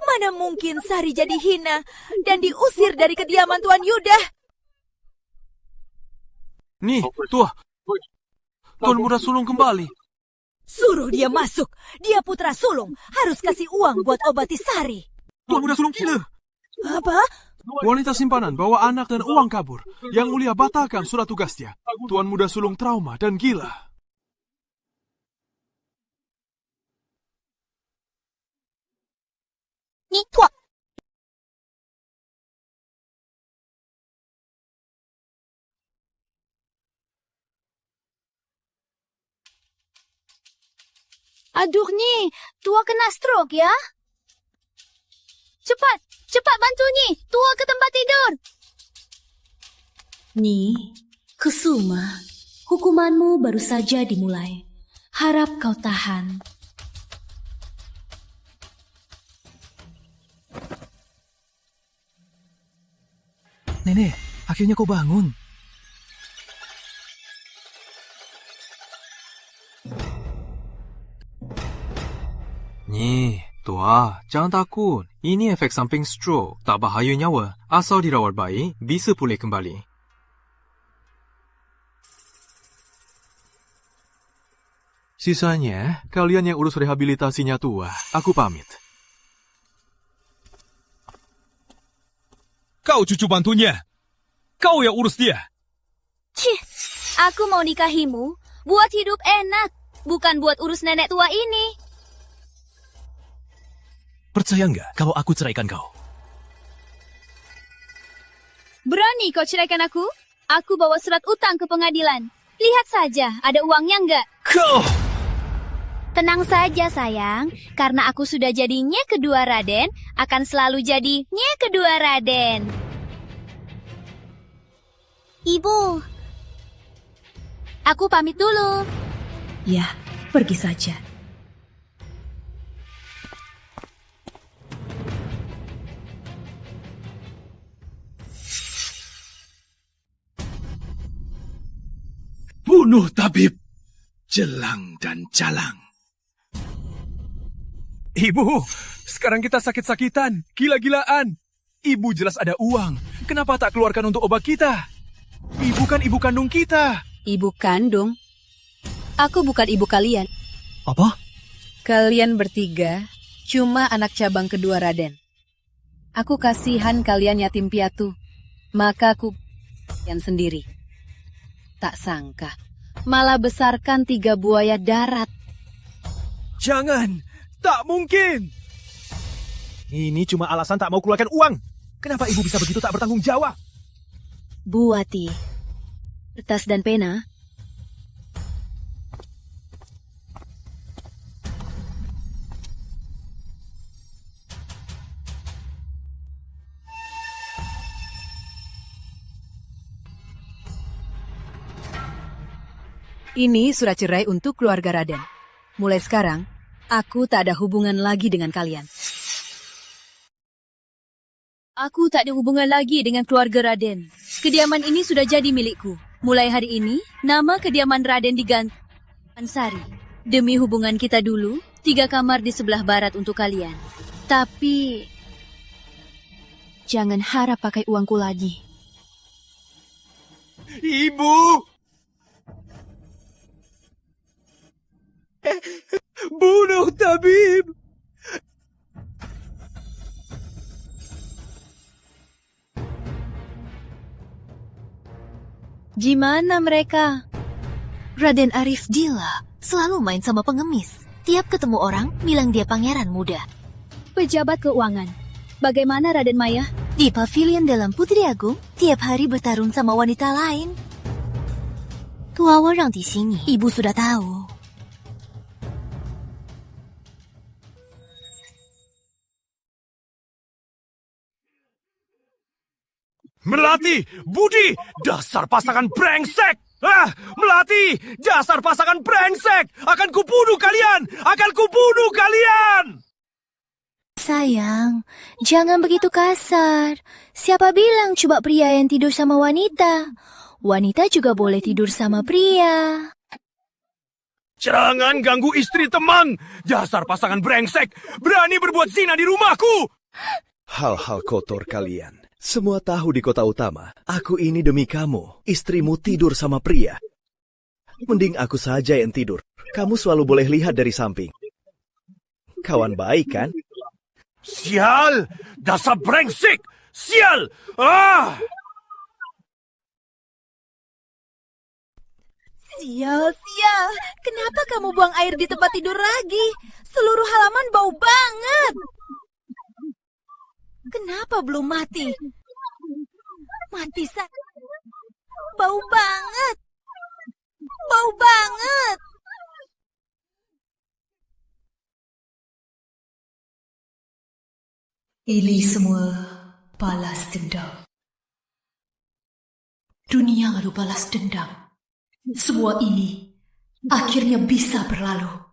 mana mungkin Sari jadi hina dan diusir dari kediaman Tuan Yuda. Nih, Tua. Tuan Muda Sulung kembali. Suruh dia masuk. Dia putra sulung. Harus kasih uang buat obati Sari. Tuan Muda Sulung gila. Apa? Wanita simpanan bawa anak dan uang kabur. Yang Mulia batalkan surat tugasnya. Tuan Muda Sulung trauma dan gila. Nih, Tua. Aduh, Nyi. Tua kena stroke ya. Cepat bantu Nyi. Tua ke tempat tidur. Nyi, Kusuma, hukumanmu baru saja dimulai. Harap kau tahan. Nenek, akhirnya kau bangun. Nyi, Tua, jangan takut. Ini efek samping stroke. Tak bahaya nyawa. Asal dirawat baik, bisa pulih kembali. Sisanya, kalian yang urus rehabilitasinya Tua. Aku pamit. Kau cucu bantunya. Kau yang urus dia. Cih, aku mau nikahimu buat hidup enak, bukan buat urus nenek tua ini. Percaya nggak kalau aku ceraikan kau? Berani kau ceraikan aku? Aku bawa surat utang ke pengadilan. Lihat saja, ada uangnya nggak? Kau! Tenang saja sayang, karena aku sudah jadi Nye kedua Raden, akan selalu jadi Nye kedua Raden. Ibu, aku pamit dulu. Ya, pergi saja. Bunuh tabib, jelang dan jalang. Ibu, sekarang kita sakit-sakitan, gila-gilaan. Ibu jelas ada uang. Kenapa tak keluarkan untuk obat kita? Ibu kan ibu kandung kita. Ibu kandung? Aku bukan ibu kalian. Apa? Kalian bertiga cuma anak cabang kedua Raden. Aku kasihan kalian yatim piatu. Maka aku kalian sendiri. Tak sangka, malah besarkan 3 buaya darat. Jangan, tak mungkin. Ini cuma alasan tak mau keluarkan uang. Kenapa ibu bisa begitu tak bertanggung jawab? Bu Wati, kertas dan pena. Ini surat cerai untuk keluarga Raden. Mulai sekarang, aku tak ada hubungan lagi dengan kalian. Aku tak ada hubungan lagi dengan keluarga Raden. Kediaman ini sudah jadi milikku. Mulai hari ini, nama kediaman Raden diganti Ansari. Demi hubungan kita dulu, 3 kamar di sebelah barat untuk kalian. Tapi jangan harap pakai uangku lagi. Ibu! Bunuh tabib! Gimana mereka? Raden Arif gila, selalu main sama pengemis. Tiap ketemu orang, bilang dia pangeran muda. Pejabat keuangan. Bagaimana Raden Maya? Di pavilion dalam Putri Agung, tiap hari bertarung sama wanita lain. Tua orang di sini, ibu sudah tahu. Melati, Budi, dasar pasangan brengsek! Melati, dasar pasangan brengsek! Akan kubunuh kalian! Akan kubunuh kalian! Sayang, jangan begitu kasar. Siapa bilang coba pria yang tidur sama wanita? Wanita juga boleh tidur sama pria. Jangan ganggu istri teman. Dasar pasangan brengsek. Berani berbuat zina di rumahku. Hal-hal kotor kalian. Semua tahu di kota utama. Aku ini demi kamu. Istrimu tidur sama pria. Mending aku saja yang tidur. Kamu selalu boleh lihat dari samping. Kawan baik, kan? Sial! Dasar brengsek! Sial! Ah! Sial. Kenapa kamu buang air di tempat tidur lagi? Seluruh halaman bau banget. Kenapa belum mati? Mati saja. Bau banget. Bau banget. Ini semua balas dendam. Dunia lalu balas dendam. Semua ini akhirnya bisa berlalu.